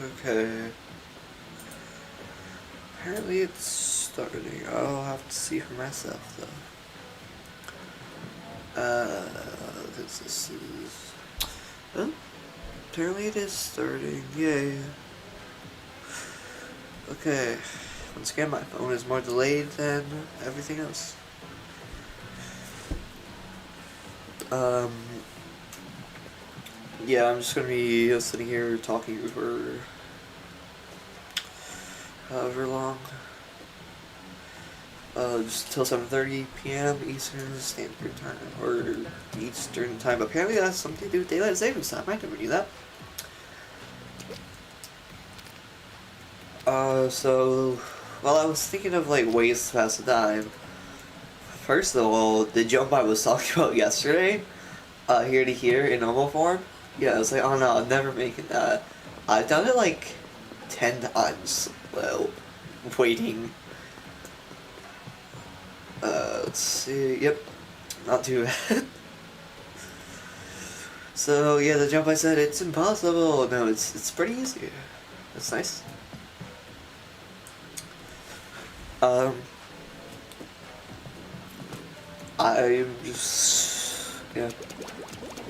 Okay. Apparently it's starting. I'll have to see for myself though. This is. Oh, apparently it is starting. Yay. Okay. Once again, my phone is more delayed than everything else. Yeah, I'm just gonna be sitting here talking for however long. Just till 7:30 p.m. Eastern Standard Time, or Eastern Time. Apparently that's something to do with Daylight Savings Time. I never knew that. So, well, I was thinking of, like, ways to pass the time. First of all, the jump I was talking about yesterday, here to here in normal form, yeah, I was like, oh no, I'm never making that. I've done it, like, 10 times, well, waiting. Let's see, yep, not too bad. So, yeah, the jump I said, it's impossible. No, it's pretty easy. That's nice. I'm just, yeah,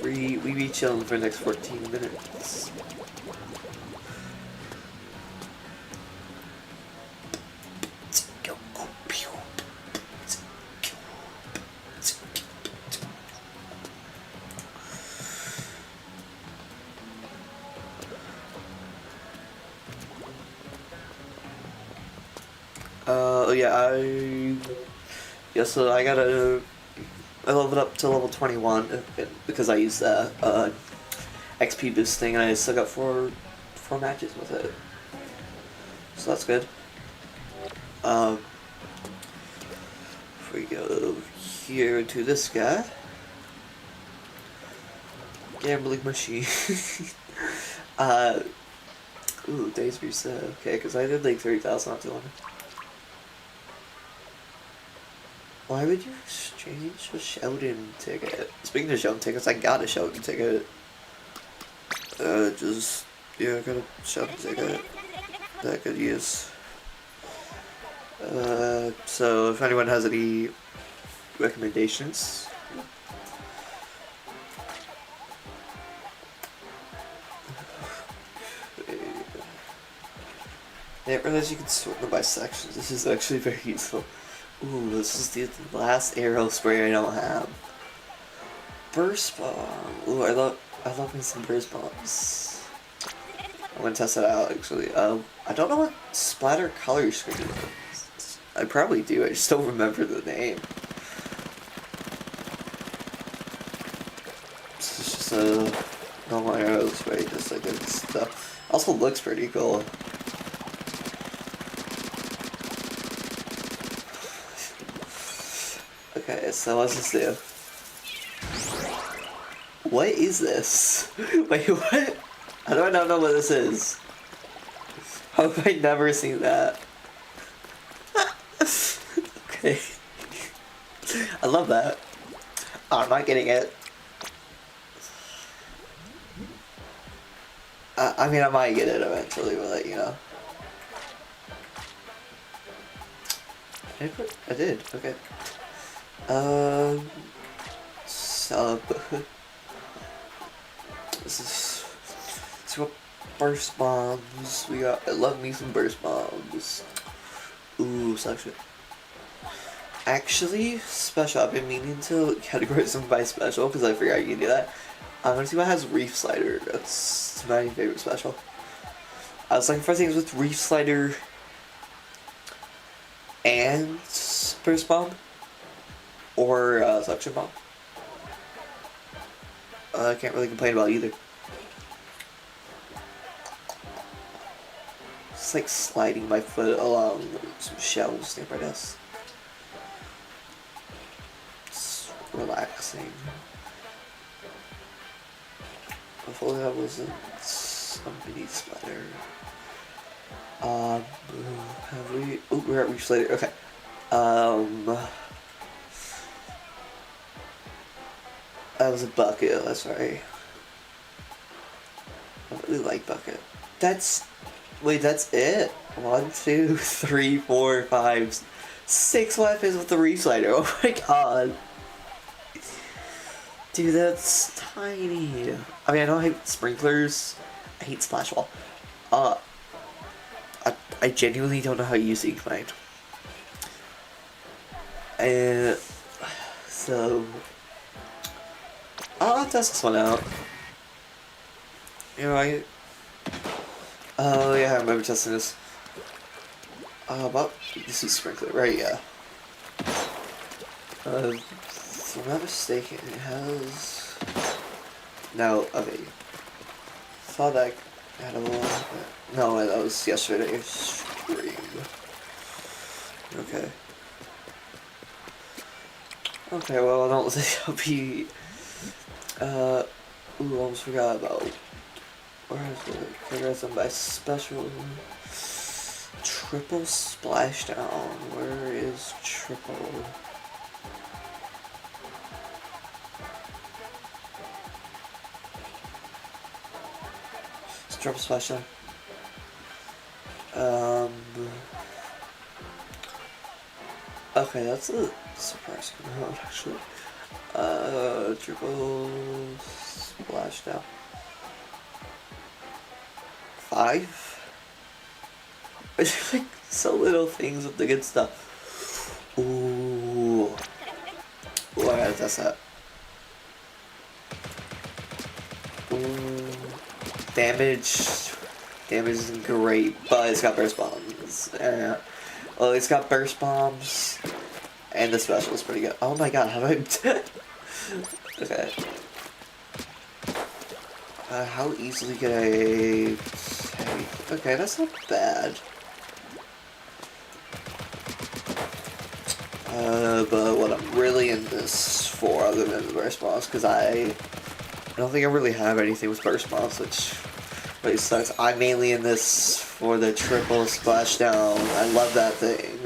we be chilling for the next 14 minutes. Yeah, so I leveled up to level 21 because I used that XP boost thing, and I still got four matches with it, so that's good. If we go here to this guy, gambling machine. Ooh, days reset. Okay, because I did like 30,000 not too long. Why would you exchange a Sheldon ticket? Speaking of Sheldon tickets, I got a Sheldon ticket. Yeah, I got a Sheldon ticket that I could use. So if anyone has any recommendations. I didn't realize you could sort them by sections. This is actually very useful. Ooh, this is the last arrow spray I don't have. Burst bomb. Ooh, I love me some burst bombs. I'm gonna test it out actually. I don't know what splatter color screen is. I probably do. I just don't remember the name. This is just a normal arrow spray, just like good stuff. Also looks pretty cool. Okay, so let's just do. What is this? Wait, what? How do I not know what this is? How have I never seen that? Okay. I love that. Oh, I'm not getting it. I mean, I might get it eventually, but you know. I did, okay. Sub. This is what burst bombs. I love me some burst bombs. Ooh, suction. Actually, special. I've been meaning to categorize them by special because I forgot you can do that. I'm gonna see what has Reef Slider. That's my favorite special. I was looking for things with Reef Slider and burst bomb. Or suction bomb. I can't really complain about either. It's like sliding my foot along some shelves near my desk. It's relaxing. Hopefully that wasn't somebody's splatter. Have we? Oh, we're at Reach later. Okay. That was a bucket, that's right. I really like bucket. That's... Wait, that's it? 1, 2, 3, 4, 5, 6 weapons with the Reef-Slider. Oh my god. Dude, that's tiny. I mean, I don't hate sprinklers. I hate Splash Wall. I genuinely don't know how to use Ignite. And so I'll test this one out. You know, oh yeah, I remember testing this. Well, this is sprinkler, right? Yeah. If I'm not mistaken, it has. No, okay. Saw that had a one. No, that was yesterday's stream. Okay. Okay, well, I don't think I'll be. Ooh, almost forgot about. Where is it? Characterized by special. Triple splashdown. Where is triple? It's triple splashdown. Okay, that's a surprising amount actually. Triple splashdown. 5? It's like so little things with the good stuff. Ooh. Ooh, I gotta test that. Ooh. Damage. Damage isn't great, but it's got burst bombs. Well, it's got burst bombs. And the special is pretty good. Oh my god, how am I... Okay. How easily can I take... Okay, that's not bad. But what I'm really in this for, other than the burst bombs, because I don't think I really have anything with burst bombs, which really sucks. I'm mainly in this for the triple splashdown. I love that thing.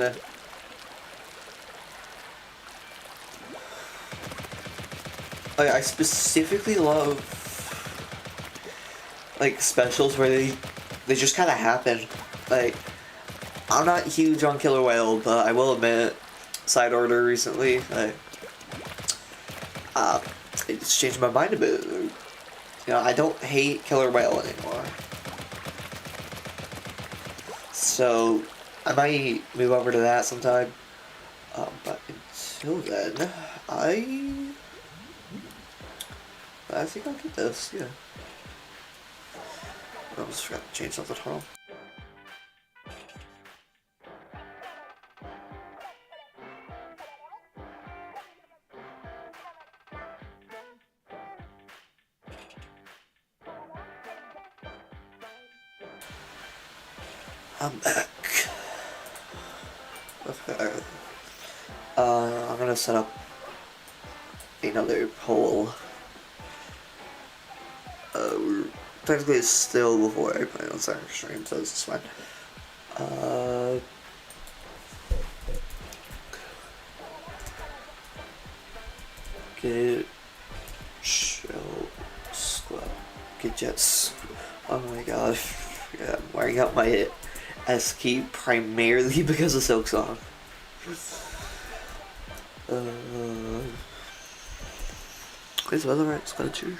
Like, I specifically love like specials where they just kind of happen. Like, I'm not huge on Killer Whale, but I will admit, side order recently, it's changed my mind a bit. You know, I don't hate Killer Whale anymore. So I might move over to that sometime. But until then, I think I'll get this, yeah. I almost forgot to change something, hold on. I'm back. Okay. I'm gonna set up another poll. Technically it's still before I play on second stream, so it's fine. Get chill squad. Get jets. Oh my god. Yeah, I'm wearing out my S key primarily because of Silk Song. Where's the other right statue?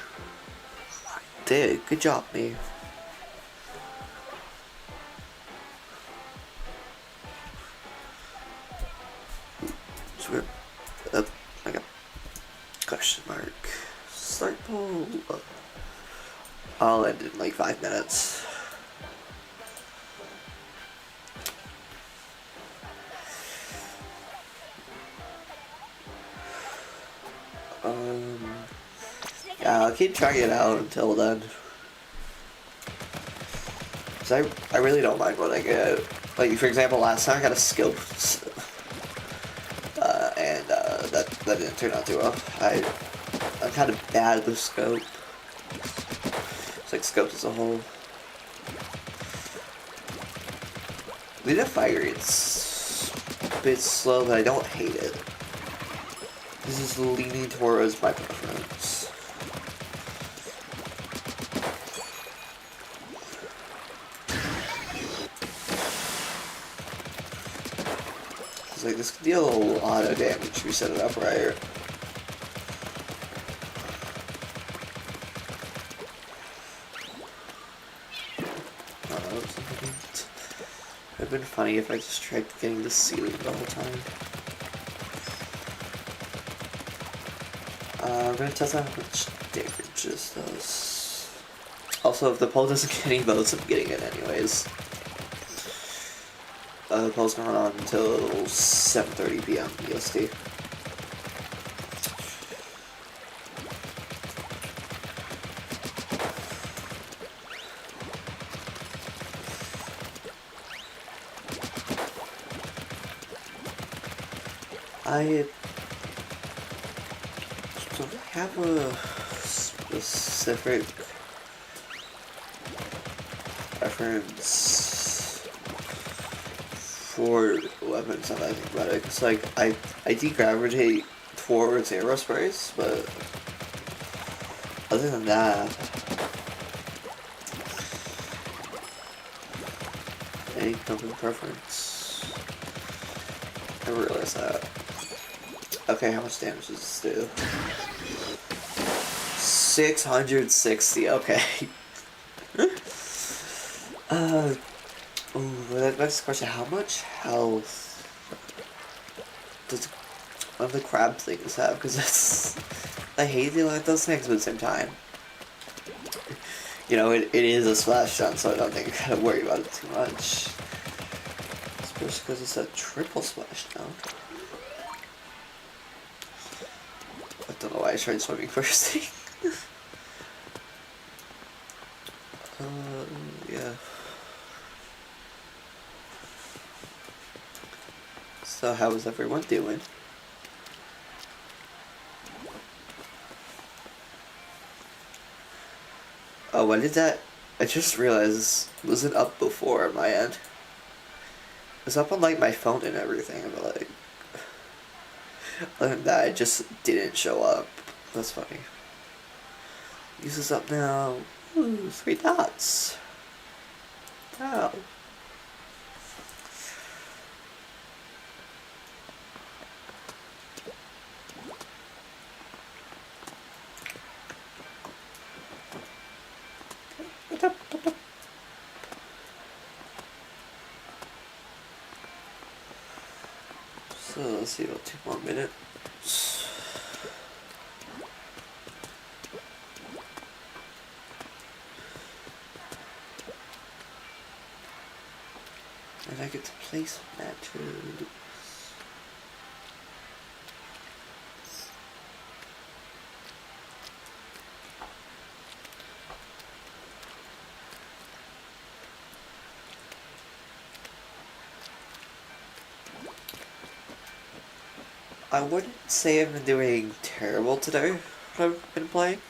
Did. Good job, me. So I got question mark. Start poll. I'll end in like 5 minutes. Yeah, I'll keep trying it out until then. Cause I really don't mind what I get. Like, for example, last time I got a scope, and that didn't turn out too well. I'm kind of bad with scope. It's like scopes as a whole. The fire rate's a bit slow, but I don't hate it. This is leaning towards my preference. like, this could deal a lot of damage if we set it up right. It would have been funny if I just tried getting the ceiling the whole time. I'm gonna test out how much damage this does. Also, if the pole doesn't get any votes, I'm getting it anyways. The poll's going on until 7:30 p.m. EST. I don't have a specific reference for weapons that I think about it. Cause like I degravitate towards aerospace, but other than that, any company preference. I realized that. Okay, how much damage does this do? 660, okay. Ooh, that next question, how much health does one of the crab things have? Because that's... I hate dealing with those things, but at the same time, you know, it is a splash down, so I don't think I gotta worry about it too much. Especially because it's a triple splash down. I don't know why I tried swimming first. Yeah. So how is everyone doing? Oh, when did that? I just realized, was it up before on my end? It was up on like my phone and everything, but like, other than that, it just didn't show up. That's funny. Use this up now. Ooh, 3 dots. Wow. So let's see, about 2 more minutes. And I get to place matches. I wouldn't say I've been doing terrible today when I've been playing.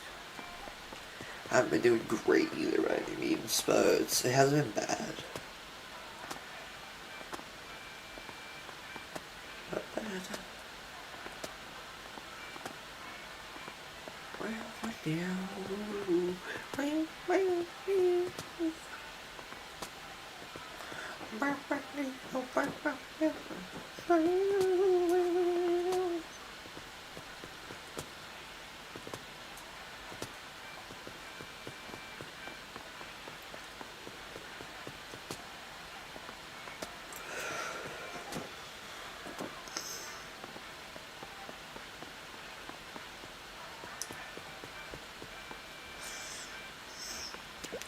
I haven't been doing great either by any means, but it hasn't been bad. Not bad.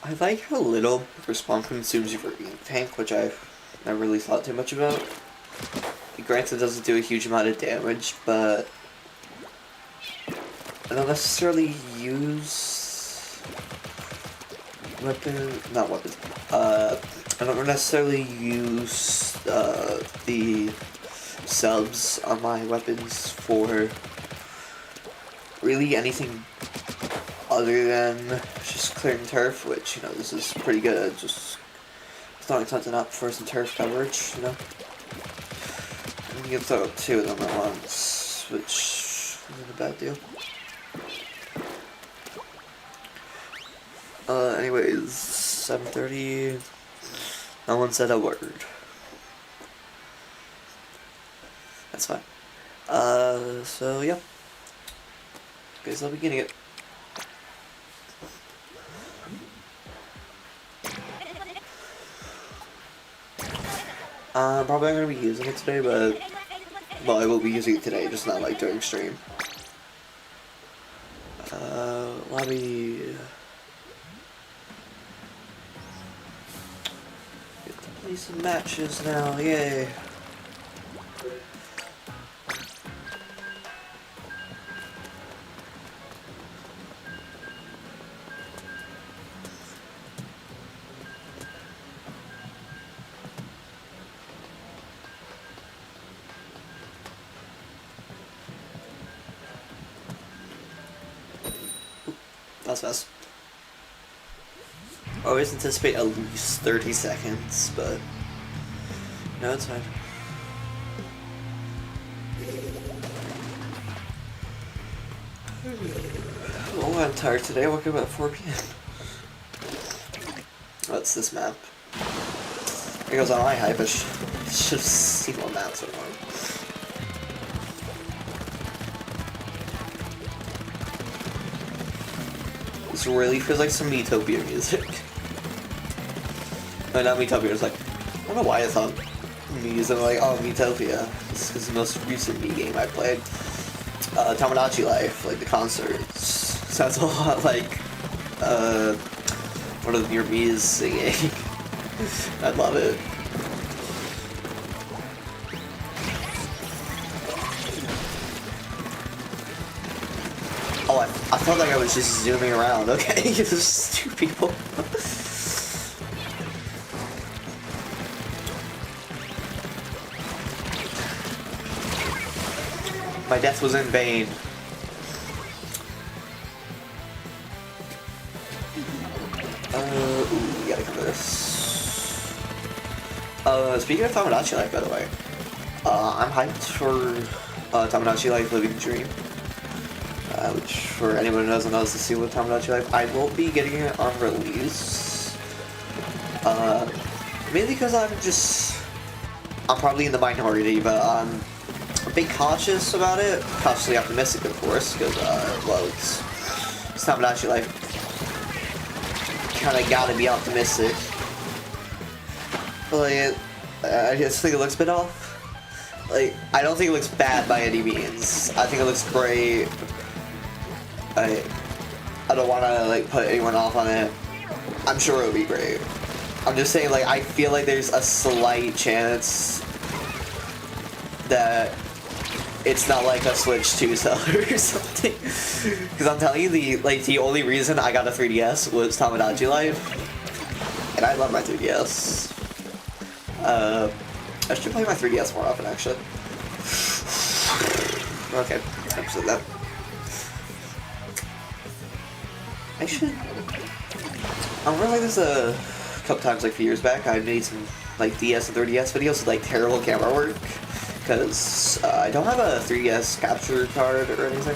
I like how little respawn consumes your ink tank, which I've never really thought too much about. Granted, it doesn't do a huge amount of damage, but I don't necessarily use I don't necessarily use the subs on my weapons for really anything other than just clearing turf, which, you know, this is pretty good, just throwing something up for some turf coverage, you know. And you can throw up 2 of them at once, which isn't a bad deal. Anyways, 7:30, no one said a word. So yeah. Guess I'll be getting it. I'm probably not gonna be using it today, but well, I will be using it today, just not like during stream. Lobby. Get to play some matches now, yay! That's fast. I always anticipate at least 30 seconds, but no, it's fine. Oh, I'm tired today. I woke up at 4 p.m. What's this map? It goes on my hype. I should have seen what maps are on. This really feels like some Miitopia music. No, not Miitopia, it's like, I don't know why I thought music, I'm like, oh, Miitopia. It's because the most recent Mii game I played. Tomodachi Life, like the concerts. Sounds a lot like, one of your Mii's singing. I love it. Oh, I felt like I was just zooming around, okay? There's two people. My death was in vain. Ooh, we gotta cover this. Speaking of Tomodachi Life, by the way, I'm hyped for Tomodachi Life Living Dream. Which, for anyone who doesn't know, is the sequel to Tomodachi Life. I will be getting it on release. Mainly because I'm probably in the minority, but I'm a bit cautious about it. Cautiously optimistic, of course, because, well, it's Tomodachi Life. Kinda gotta be optimistic. But, like, I just think it looks a bit off. Like, I don't think it looks bad by any means. I think it looks great. I don't want to like put anyone off on it. I'm sure it'll be great. I'm just saying, like, I feel like there's a slight chance that it's not like a Switch 2 seller or something. Because I'm telling you, the only reason I got a 3DS was Tomodachi Life, and I love my 3DS. I should play my 3DS more often, actually. Okay, I've said that. I should. I remember like this a couple times, like a few years back, I made some like DS and 3DS videos with like terrible camera work because I don't have a 3DS capture card or anything.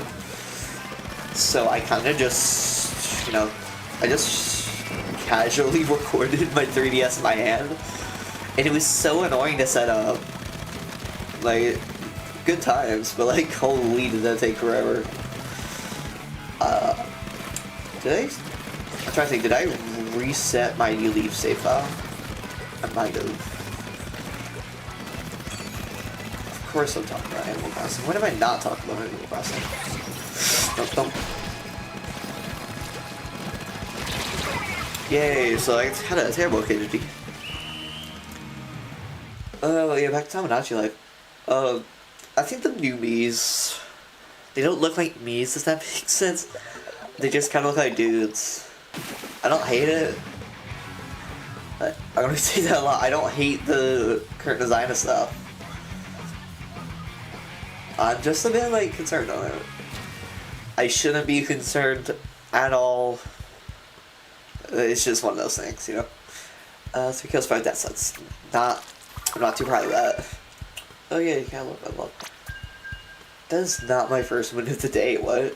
So I kind of just, you know, I just casually recorded my 3DS in my hand, and it was so annoying to set up. Like, good times, but like, holy, did that take forever. I'm trying to think, did I reset my new Leaf save file? I might have. Of course I'm talking about Animal Crossing. When am I not talking about Animal Crossing? Don't. Yay, so I had a terrible occasion. Yeah, back to Tomodachi Life. I think the new Miis, they don't look like Miis, does that make sense? They just kind of look like dudes. I don't hate it. I'm gonna say that a lot. I don't hate the current design of stuff. I'm just a bit, like, concerned on it. I shouldn't be concerned at all. It's just one of those things, you know? 3 kills, 5 deaths. That's not... I'm not too proud of that. Oh yeah, you can't look at that. That is not my first win of the day, what?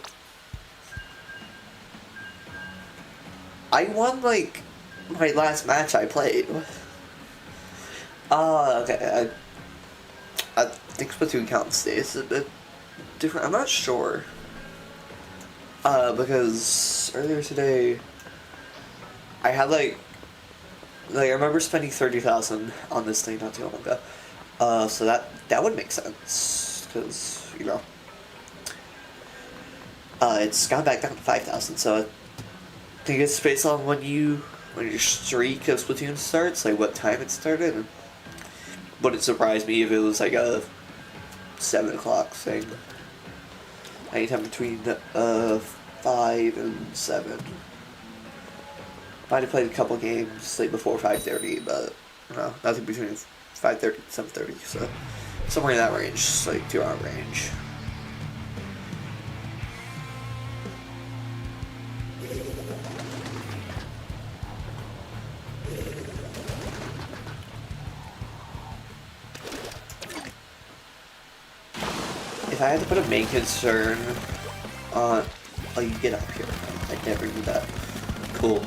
I won, like, my last match I played. Okay, I think Splatoon counts days a bit different? I'm not sure. Because earlier today, I had like I remember spending 30,000 on this thing not too long ago. So that would make sense, because you know, it's gone back down to 5,000. So I think it's based on when your streak of Splatoon starts, like what time it started. Wouldn't surprise me if it was like a 7 o'clock thing. Anytime between 5 and 7. Might have played a couple games like before 5:30, but no, nothing between 5:30 and 7:30. So somewhere in that range, like 2-hour range. If I had to put a main concern on, oh, you get up here. I never knew that. Cool.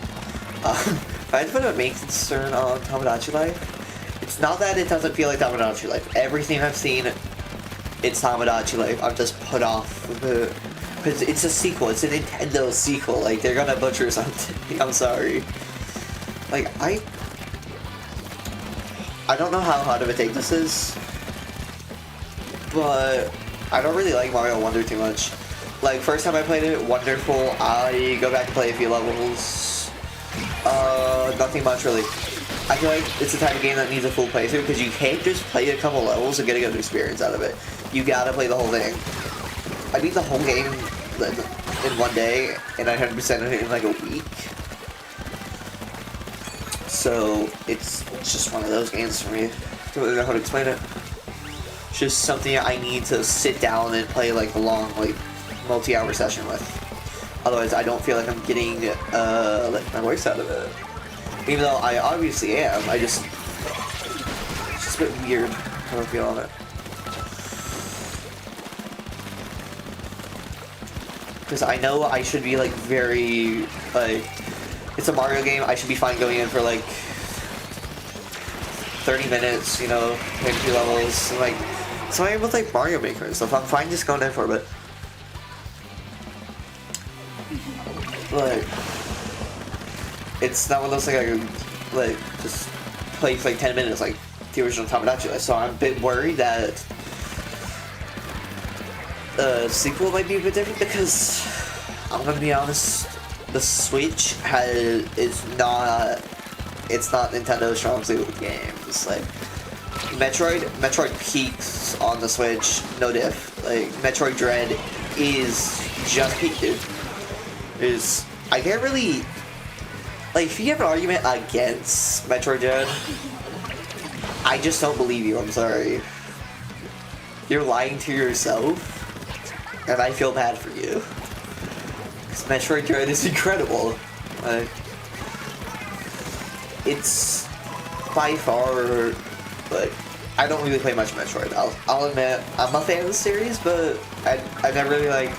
If I had to put a main concern on Tomodachi Life, it's not that it doesn't feel like Tomodachi Life. Everything I've seen, it's Tomodachi Life. I'm just put off with it. Because it's a sequel. It's a Nintendo sequel. Like, they're gonna butcher something. I'm sorry. Like, I don't know how hard of a take this is, but I don't really like Mario Wonder too much. Like, first time I played it, wonderful. I go back and play a few levels. Nothing much really. I feel like it's the type of game that needs a full playthrough, because you can't just play a couple levels and get a good experience out of it. You gotta play the whole thing. I beat the whole game in one day, and I 100%ed it in like a week. So it's just one of those games for me. I don't really know how to explain it. It's just something I need to sit down and play like a long, like multi-hour session with. Otherwise, I don't feel like I'm getting like my voice out of it. Even though I obviously am, it's just a bit weird how I feel on it. Because I know I should be like very, like, it's a Mario game, I should be fine going in for like 30 minutes, you know, maybe 2 levels, and like, so I am with like Mario Maker and stuff, I'm fine just going in for a bit. Like, it's not one of those things I can, like, just play for like 10 minutes like the original Tomodachi Life, so I'm a bit worried that the sequel might be a bit different, because I'm gonna be honest, the Switch it's not Nintendo's strong suit with games. Like, Metroid peaks on the Switch, no diff. Like, Metroid Dread is just peaked, dude. I can't really, like, if you have an argument against Metroid Dread, I just don't believe you, I'm sorry. You're lying to yourself, and I feel bad for you. Because Metroid Dread is incredible. Like, it's by far, but I don't really play much Metroid. I'll admit, I'm a fan of the series, but I never really, like,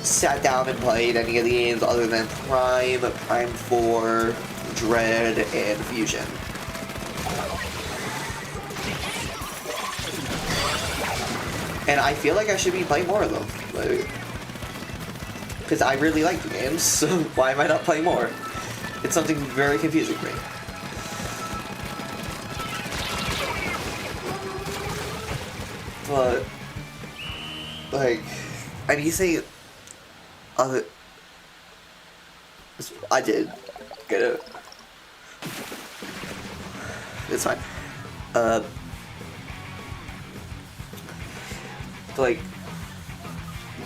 sat down and played any of the games other than Prime 4, Dread, and Fusion. And I feel like I should be playing more of them. Like, because I really like the games, so why am I not playing more? It's something very confusing to me. But, like, and you say, I did get it. It's fine. Like,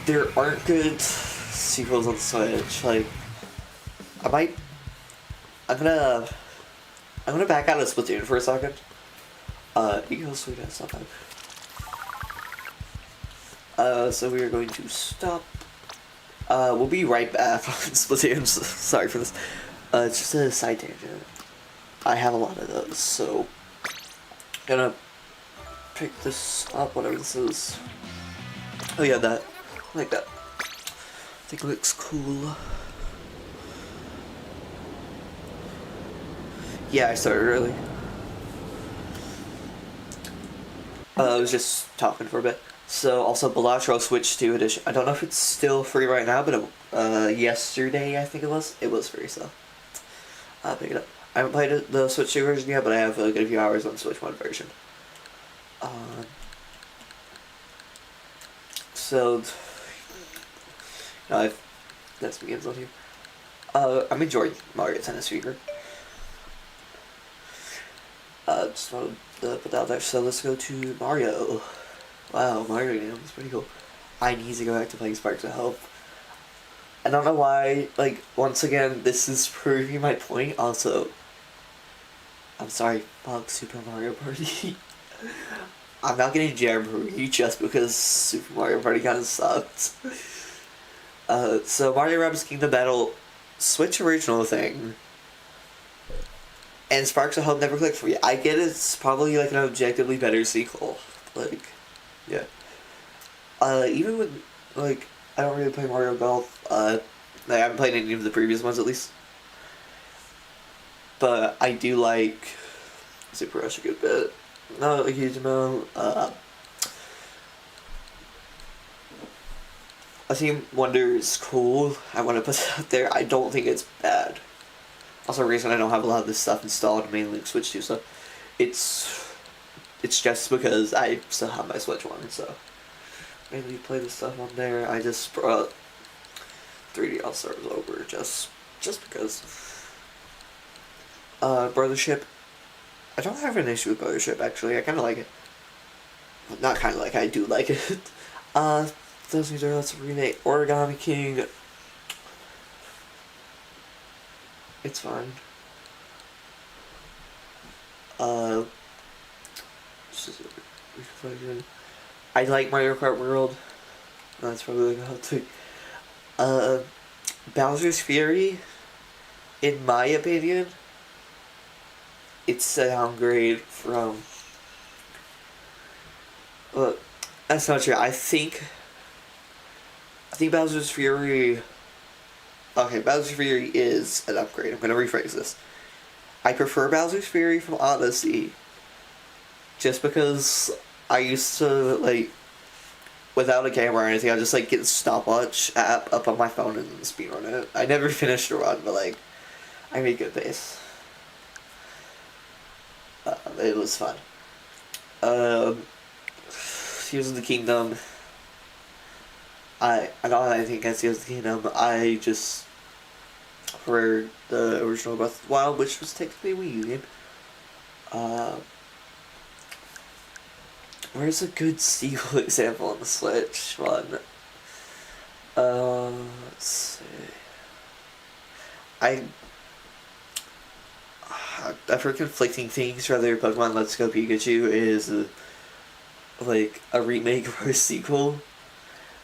there aren't good sequels on the Switch. Like, I'm gonna back out of Splatoon for a second. You go sweet ass something. So we are going to stop. We'll be right back on Splatoon. Sorry for this. It's just a side tangent. I have a lot of those, so I'm gonna pick this up, whatever this is. Oh yeah, that. I like that. I think it looks cool. Yeah, I started early. I was just talking for a bit. So also Balatro Switch 2 edition. I don't know if it's still free right now, but yesterday I think it was free, so I'll pick it up. I haven't played the Switch 2 version yet, but I have a good few hours on the Switch 1 version. So, I've that's begins on here. I'm enjoying Mario Tennis Fever. Just wanted to put that out there. So let's go to Mario. Wow, Mario game is pretty cool. I need to go back to playing Sparks of Hope. I don't know why. Like, once again, this is proving my point. Also, I'm sorry, fuck Super Mario Party. I'm not getting Jamboree just because Super Mario Party kind of sucked. So Mario Rabbids Kingdom Battle, Switch original thing, and Sparks of Hope never clicked for me. I get it's probably like an objectively better sequel, like, yeah. Even with, like, I don't really play Mario Golf, I haven't played any of the previous ones at least, but I do like Super Rush a good bit. Not a huge amount. I think Wonder is cool. I want to put it out there. I don't think it's bad. Also, the reason I don't have a lot of this stuff installed, mainly Switch 2 stuff, it's just because I still have my Switch 1, so mainly play the stuff on there. I just brought 3D All Stars over just because. Brothership. I don't have an issue with Brothership, actually. I kind of like it. Well, not kind of like, I do like it. Those things are let's remake Origami King. It's fine. I like Mario Kart World. That's probably like how to. Bowser's Fury, in my opinion, it's a downgrade from. Well, that's not true. I think Bowser's Fury. Okay, Bowser's Fury is an upgrade. I'm gonna rephrase this. I prefer Bowser's Fury from Odyssey, just because I used to, like, without a camera or anything, I just like get the stopwatch app up on my phone and speedrun it. I never finished a run, but like, I made good pace. It was fun. Tears of the Kingdom. I don't have anything against Tears of the Kingdom. I just prefer the original Breath of the Wild, which was technically a Wii U game. Where's a good sequel example on the Switch one? Let's see. I've heard conflicting things whether Pokemon Let's Go Pikachu is like a remake or a sequel.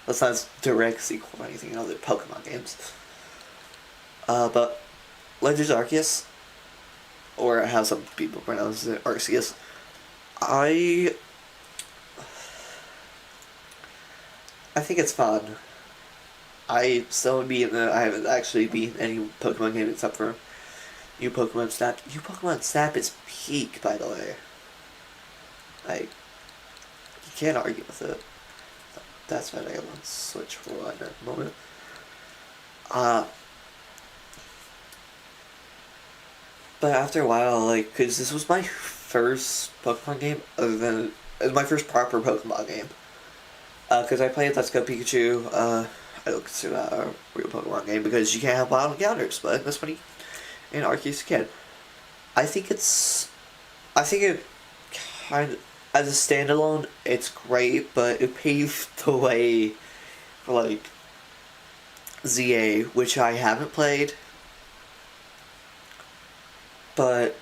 That's not a direct sequel or anything in other Pokemon games. But Legends Arceus, or how some people pronounce it, Arceus, I think it's fun. I still haven't beaten it. I haven't actually beaten any Pokemon game except for New Pokemon Snap. New Pokemon Snap is peak, by the way. Like, you can't argue with it. That's what I have on Switch for at the moment. But after a while, like, because this was my first Pokemon game, other than, it was my first proper Pokemon game. Because I played Let's Go Pikachu, I don't consider that a real Pokemon game because you can't have wild encounters, but that's funny. In Arceus you can. I think it kind of, as a standalone, it's great, but it paved the way for, like, ZA, which I haven't played, but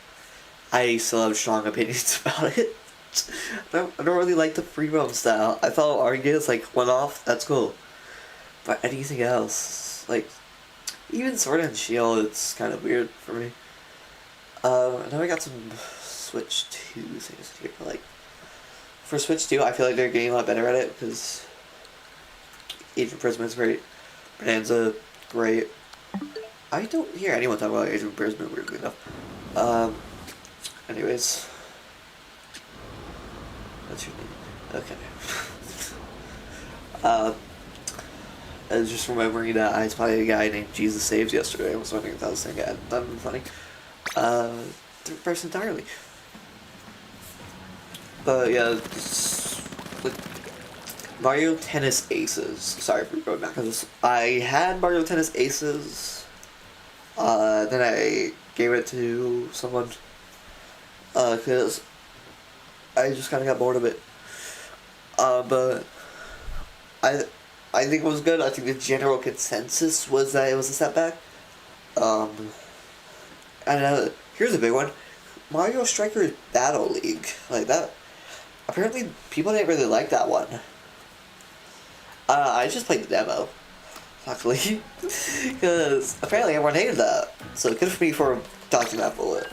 I still have strong opinions about it. I don't really like the free roam style. I thought Arceus, like, one off, that's cool. But anything else, like, even Sword and Shield, it's kind of weird for me. Now I got some Switch 2 things here. Like, for Switch 2, I feel like they're getting a lot better at it, because Agent Prism is great. Bonanza, great. I don't hear anyone talk about Agent Prism, weirdly enough. Anyways. What's your name? Okay. Uh, I was just remembering that I spotted a guy named Jesus Saves yesterday. I was wondering if that was the same guy. That would be funny. Different person entirely. But yeah, like Mario Tennis Aces. Sorry for going back on this. I had Mario Tennis Aces. Then I gave it to someone. Cause I just kind of got bored of it. But I think it was good. I think the general consensus was that it was a setback. And here's a big one. Mario Strikers Battle League. Like that. Apparently people didn't really like that one. I just played the demo. Luckily. Because apparently everyone hated that. So good for me for dodging that bullet.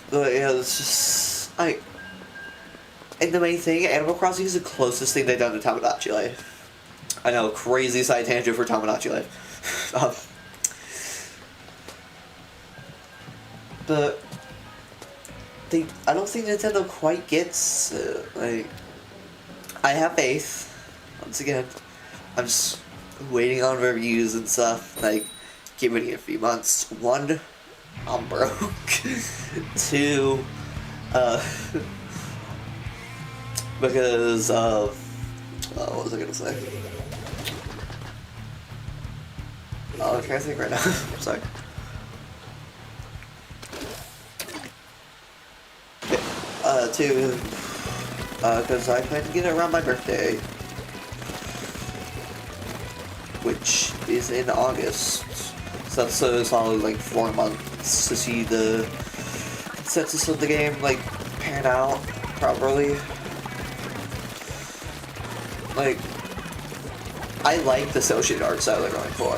But yeah, it's just... And the main thing, Animal Crossing is the closest thing they've done to Tamagotchi Life. I know, crazy side tangent for Tamagotchi Life. But I don't think Nintendo quite gets like, I have faith. Once again, I'm just waiting on reviews and stuff. Like, give it a few months. 1, I'm broke. 2, because of, what was I gonna say? Oh, I'm trying to think right now. I'm sorry. Okay. 2, because I plan to get it around my birthday, which is in August. So it's all like 4 months to see the consensus of the game like pan out properly. Like, I like the cel shaded art style they're going for.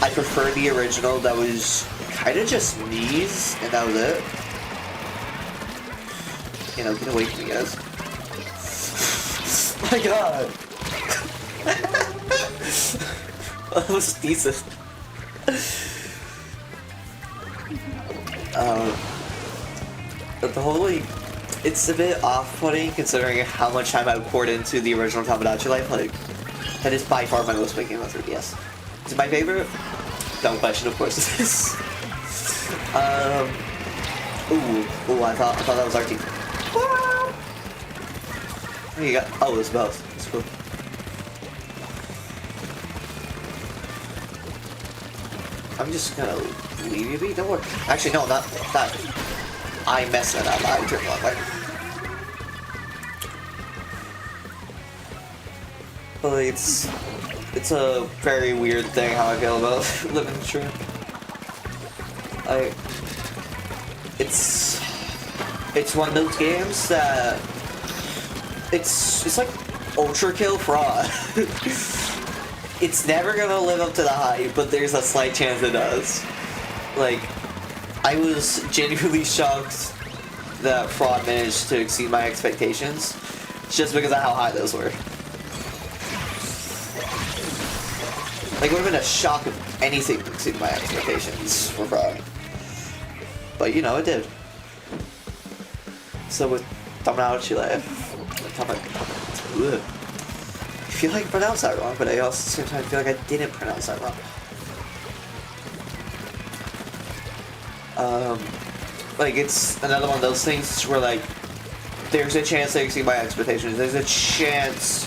I prefer the original that was kind of just knees and that was it. You know, get away from me, guys. Oh my god! That was decent. But the whole, like, it's a bit off-putting considering how much time I poured into the original Tamagotchi Life. Like, that is by far my most played game on 3DS. Is it my favorite? Dumb question, of course it is. Ooh, I thought that was our team. What do you got? Oh, it's both. It's cool. I'm just gonna leave you be. Don't worry. Actually, no, not that. I messed that up. I turned on light. But like, it's a very weird thing how I feel about living the dream. It's one of those games that it's like ultra kill fraud. It's never gonna live up to the hype, but there's a slight chance it does. Like, I was genuinely shocked that fraud managed to exceed my expectations, just because of how high those were. Like, it would have been a shock if anything exceeded my expectations for fraud. But, you know, it did. So with Tamagotchi Life, I feel like I pronounced that wrong, but I also at the same time feel like I didn't pronounce that wrong. Like, it's another one of those things where, like, there's a chance they exceed my expectations. There's a chance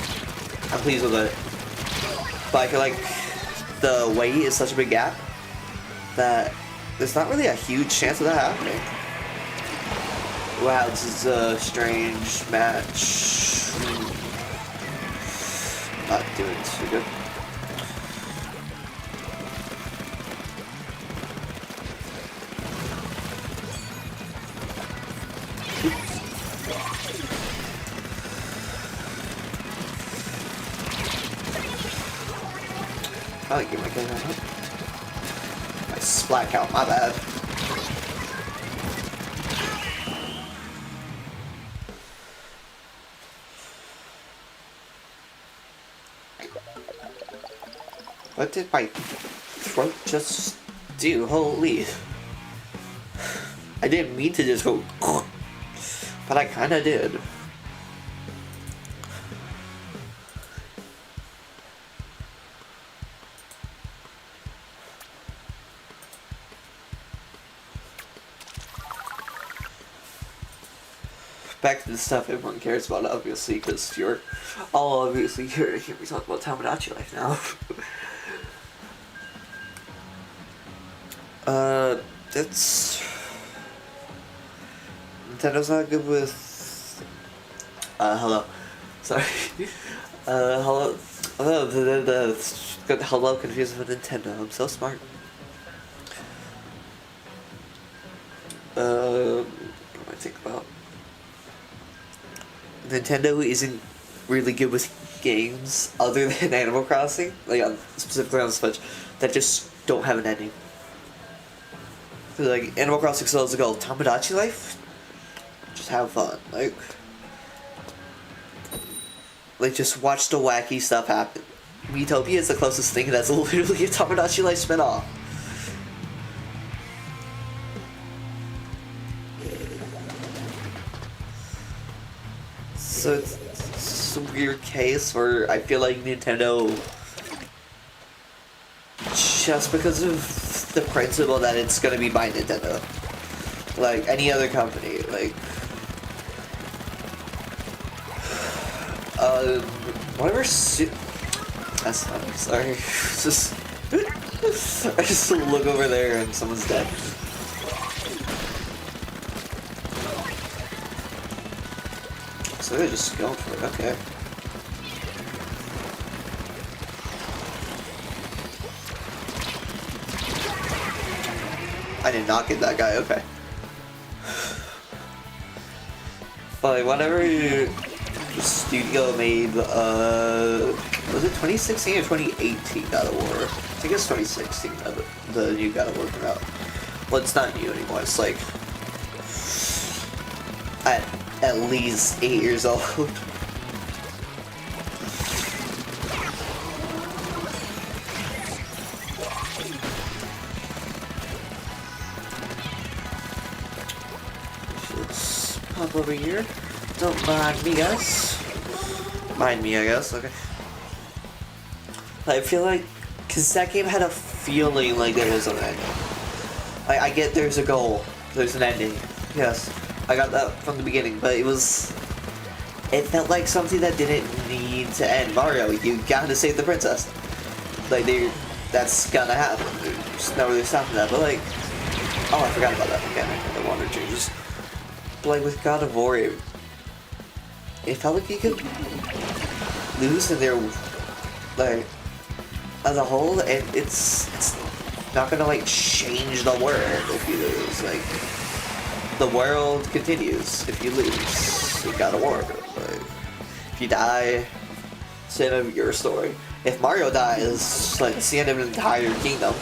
I'm pleased with it. But I feel like the wait is such a big gap that there's not really a huge chance of that happening. Wow, this is a strange match. Not doing too good. I like my game right now. My splat count, my bad. What did my throat just do? Holy. I didn't mean to just go, but I kinda did. back to the stuff everyone cares about, obviously, because you're all obviously here to hear me talk about Tamagotchi life now. That's... Nintendo's not good with... hello. Sorry. Hello. Hello, got hello confused with Nintendo. I'm so smart. What do I think about? Nintendo isn't really good with games other than Animal Crossing, like specifically on Switch, that just don't have an ending. Like Animal Crossing still has to go, Tamagotchi life? Just have fun, like just watch the wacky stuff happen. Miitopia is the closest thing that's literally a Tamagotchi life spinoff. So it's a weird case where I feel like Nintendo, just because of the principle that it's gonna be by Nintendo, like any other company, like whatever. That's not. Sorry. Just I just look over there and someone's dead. So they're just going for it. Okay. I did not get that guy. Okay. But like, whatever studio made, was it 2016 or 2018 God of War? I think it's 2016 that the new God of War came out. Well, it's not new anymore. It's like at least 8 years old. Let's pop over here. Don't mind me, guys. Mind me, I guess. Okay. I feel like, cause that game had a feeling like there was an ending. I get there's a goal, there's an ending. Yes, I got that from the beginning, but it felt like something that didn't need to end. Mario, you gotta save the princess. Like that's gonna happen. There's no really stopping that. But like, oh, I forgot about that mechanic. The water changes. But like with God of War, it felt like you could lose in there, like, as a whole, and it's not gonna like change the world if you lose. Like, the world continues if you lose. You gotta war. Like, if you die, it's the end of your story. If Mario dies, like, it's the end of an entire kingdom.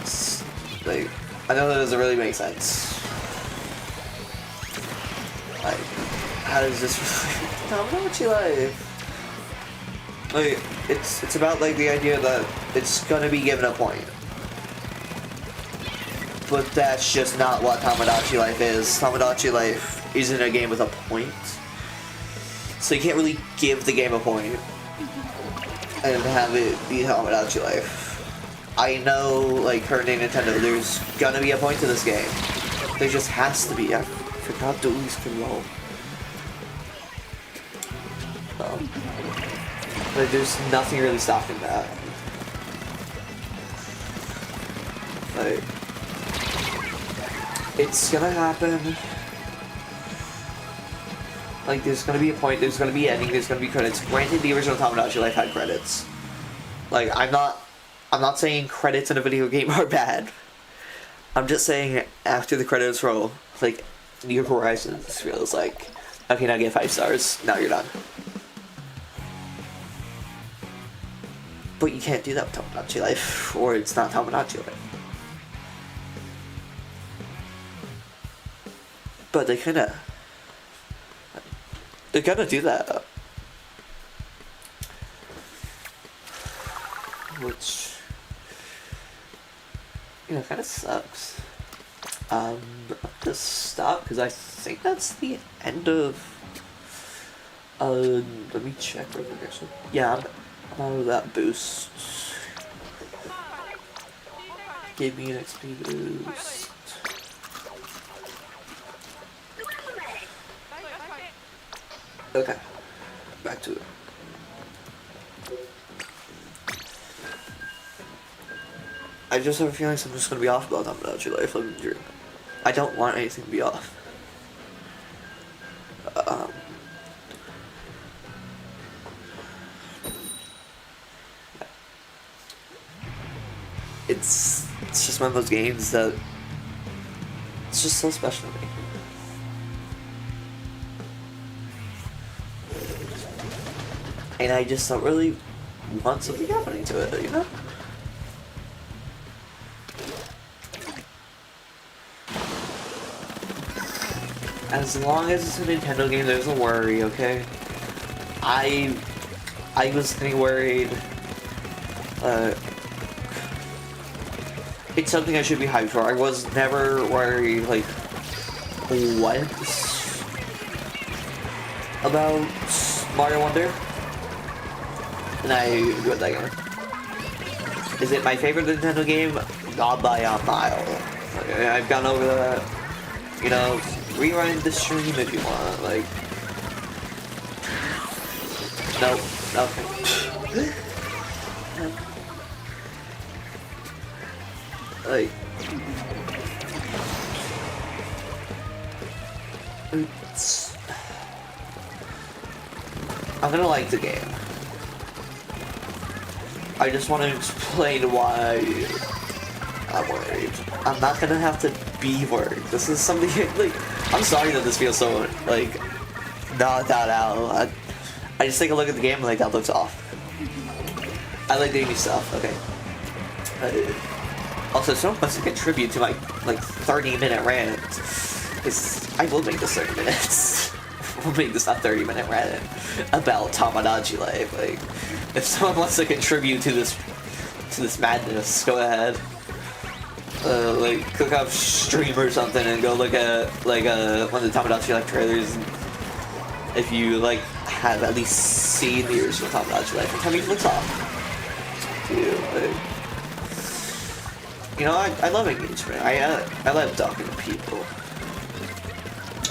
It's, like, I know that doesn't really make sense. Like, how does this Tamagotchi life? Like, it's about like the idea that it's gonna be given a point. But that's just not what Tamagotchi life is. Tamagotchi life isn't a game with a point. So you can't really give the game a point and have it be Tamagotchi life. I know, like, currently Nintendo, there's gonna be a point to this game. There just has to be. I forgot Dooley's control. Like, there's nothing really stopping that. Like, it's gonna happen. Like, there's gonna be a point, there's gonna be an ending, there's gonna be credits. Granted, the original Tamagotchi life had credits. Like, I'm not saying credits in a video game are bad. I'm just saying after the credits roll, like, New Horizons feels like, okay, now get 5 stars, now you're done. But you can't do that with Tamagotchi life, or it's not Tamagotchi life. But they're gonna do that. Which, you know, kind of sucks. I'm gonna stop, because I think that's the end of, let me check real quick, actually. Yeah, I'm out of that boost. Gave me an XP boost. Okay, back to it. I just have a feeling something's gonna be off about Tamagotchi Life Living the Dream. I don't want anything to be off. Um, it's just one of those games that it's just so special to me. And I just don't really want something happening to it, you know? As long as it's a Nintendo game, there's a worry, okay? I was getting worried. It's something I should be hyped for. I was never worried, like, what? About Mario Wonder? And I enjoyed that game. Is it my favorite Nintendo game? Not by a mile. I've gone over that. You know, rewind the stream if you want. Like, nope. Okay. Like, I'm gonna like the game. I just want to explain why I'm worried. I'm not gonna have to be worried. This is something, like, I'm sorry that this feels so, like, not that out. I just take a look at the game and, like, that looks off. I like the new stuff, okay. Also, if someone wants to contribute to my, like, 30-minute rant, because I will make this 30 minutes. We'll make this a 30-minute rant about Tamagotchi Life. Like, if someone wants to contribute to this madness, go ahead. Like, click up stream or something and go look at, like, one of the Tamagotchi Life trailers. If you, like, have at least seen the original Tamagotchi Life, and tell me if it looks off. Dude, like, you know, I love engagement. I love talking to people.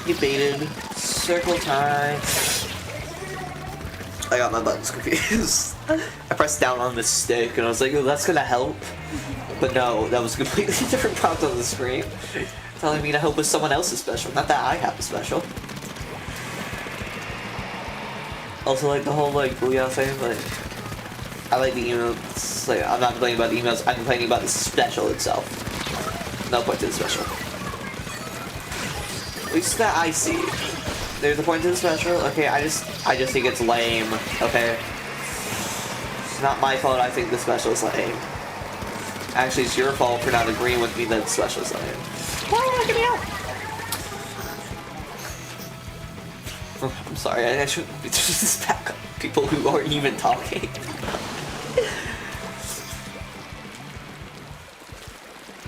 Debated. Circle time. I got my buttons confused. I pressed down on the stick and I was like, oh, that's gonna help. But no, that was a completely different prompt on the screen. Telling me to help with someone else's special. Not that I have a special. Also, like, the whole, like, Booyah thing, like, I like the emails. Like, I'm not complaining about the emails, I'm complaining about the special itself. No point to the special. At least that I see. There's a point to the special. Okay, I just think it's lame. Okay, it's not my fault. I think the special is lame. Actually, it's your fault for not agreeing with me that the special is lame. Why get me out? Oh, I'm sorry. I shouldn't be just back up people who aren't even talking.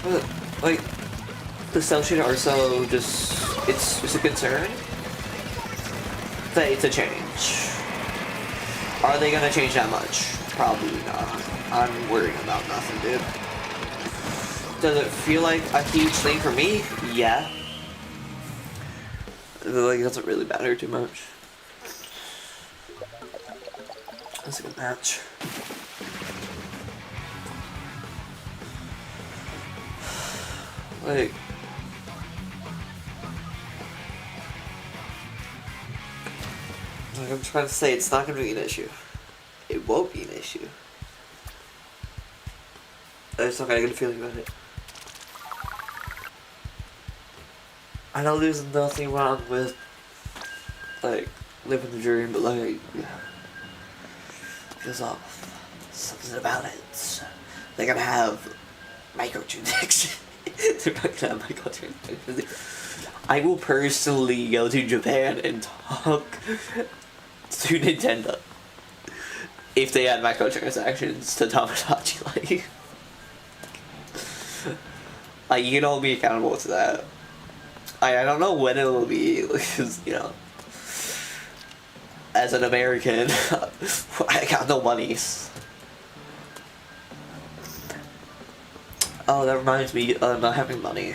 But, like, the cell shading are so just. It's a concern. It's a change. Are they gonna change that much? Probably not. I'm worried about nothing, dude. Does it feel like a huge thing for me? Yeah. Like, it doesn't really matter too much. That's a good match. Like, I'm trying to say, it's not going to be an issue. It won't be an issue. I just not got a good feeling about it. I know there's nothing wrong with, like, living the dream, but, like, there's something about it. They're gonna have microtransactions. They're not gonna have microtransactions. I will personally go to Japan and talk to Nintendo if they add microtransactions to Tamagotchi Life. Like, you can hold me accountable to that. I don't know when it will be, because, you know, as an American, I got no monies. Oh, that reminds me of not having money.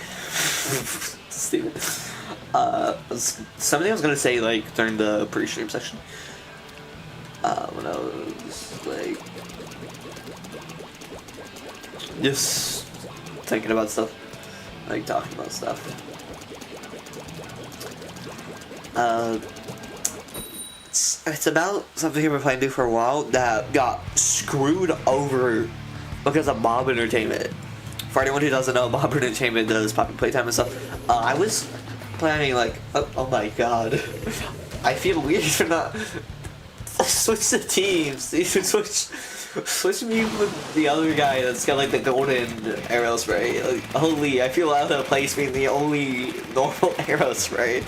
Stupid. something I was gonna say like during the pre-stream section. When I was like just thinking about stuff, like talking about stuff. It's about something I've been playing to for a while that got screwed over because of Mob Entertainment. For anyone who doesn't know, Mob Entertainment does Poppy Playtime and stuff. I was planning like, oh my god, I feel weird for not switch the teams. You should switch me with the other guy that's got like the golden arrow spray. Like, holy, I feel out of place being the only normal arrow spray.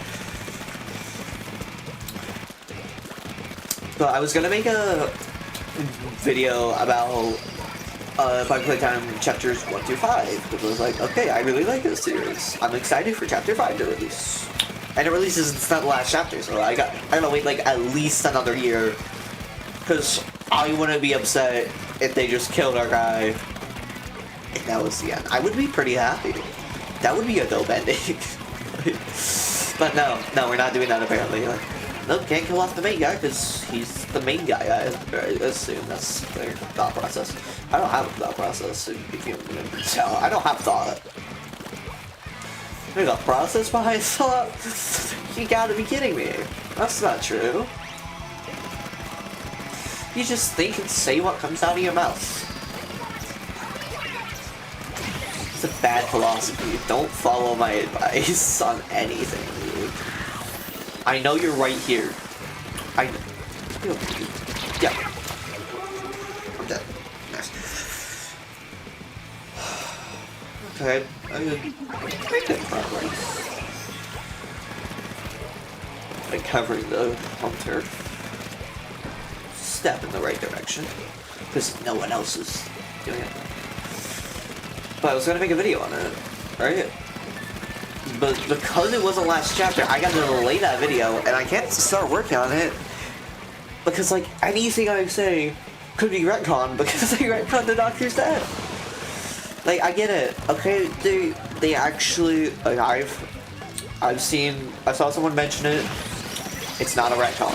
But I was gonna make a video about Poppy Playtime chapters 1 through 5, because I was like, okay, I really like this series. I'm excited for chapter 5 to release. And it releases, it's not the last chapter, so I gotta wait like at least another year, because I wouldn't be upset if they just killed our guy and that was the end. I would be pretty happy. That would be a dope ending. But no, we're not doing that apparently. Like, nope, can't kill off the main guy because he's the main guy. I assume that's their thought process. I don't have a thought process, if you can tell. I don't have thought. There's a process behind thought? You gotta be kidding me. That's not true. You just think and say what comes out of your mouth. It's a bad philosophy. Don't follow my advice on anything, dude. I know you're right here. I know. Yeah. I'm dead. Nice. Okay. I did progress. Like covering the home turf. Step in the right direction. Because no one else is doing it. But I was gonna make a video on it, right? But because it wasn't last chapter, I got to delay that video, and I can't start working on it. Because, like, anything I say could be retconned because they retconned the Doctor's death. Like, I get it. Okay, they actually, like, I saw someone mention it. It's not a retcon.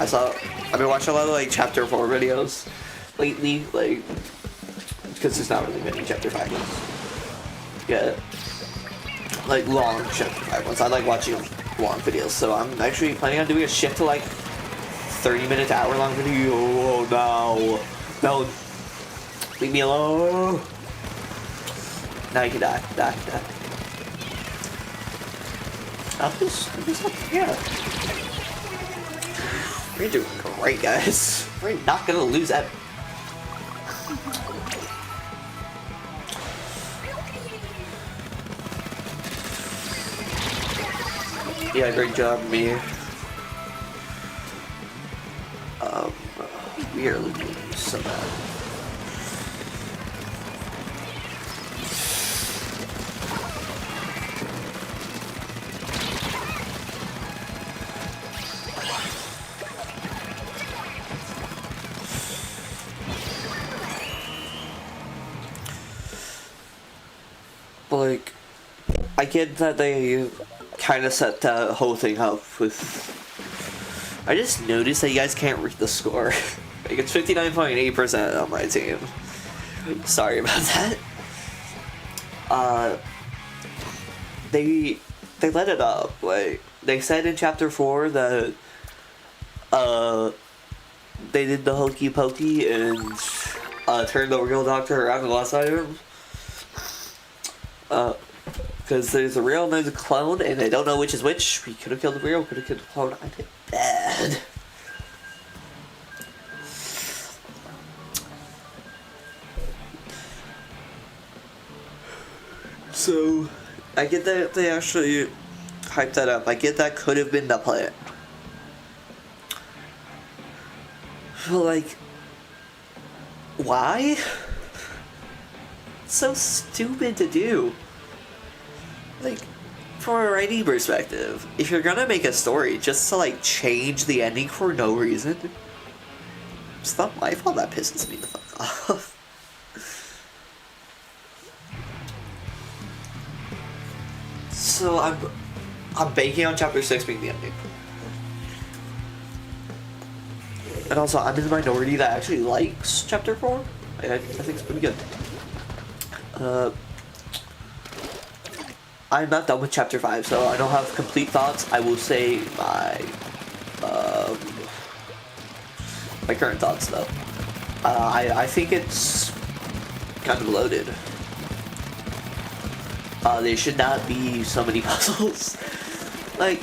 I've been watching a lot of, like, chapter 4 videos lately, like, because there's not really many chapter 5 ones. Yeah. Like, long chapter 5 ones. I like watching long videos, so I'm actually planning on doing a shift to, like, 30-minute to hour-long video. Oh, no. No. Leave me alone. Now you can die. Die. I'll just yeah. We're doing great, guys. We're not gonna lose that. Yeah, great job, me. We are looking so bad. But, like, I get that they kind of set that whole thing up with... I just noticed that you guys can't read the score. Like, it's 59.8% on my team. Sorry about that. They let it up. Like, they said in chapter 4 that they did the hokey pokey and turned the real Doctor around and lost items. Because there's a real and there's a clone, and they don't know which is which. We could have killed the real, could have killed the clone. I did bad. So, I get that they actually hyped that up. I get that could have been the plan. But, like, why? It's so stupid to do. Like, from a writing perspective, if you're gonna make a story just to, like, change the ending for no reason, it's not my fault. That pisses me the fuck off. So I'm banking on chapter 6 being the ending. And also, I'm in the minority that actually likes chapter 4. I think it's pretty good. I'm not done with chapter 5, so I don't have complete thoughts. I will say my current thoughts, though. I think it's kind of loaded. There should not be so many puzzles. Like,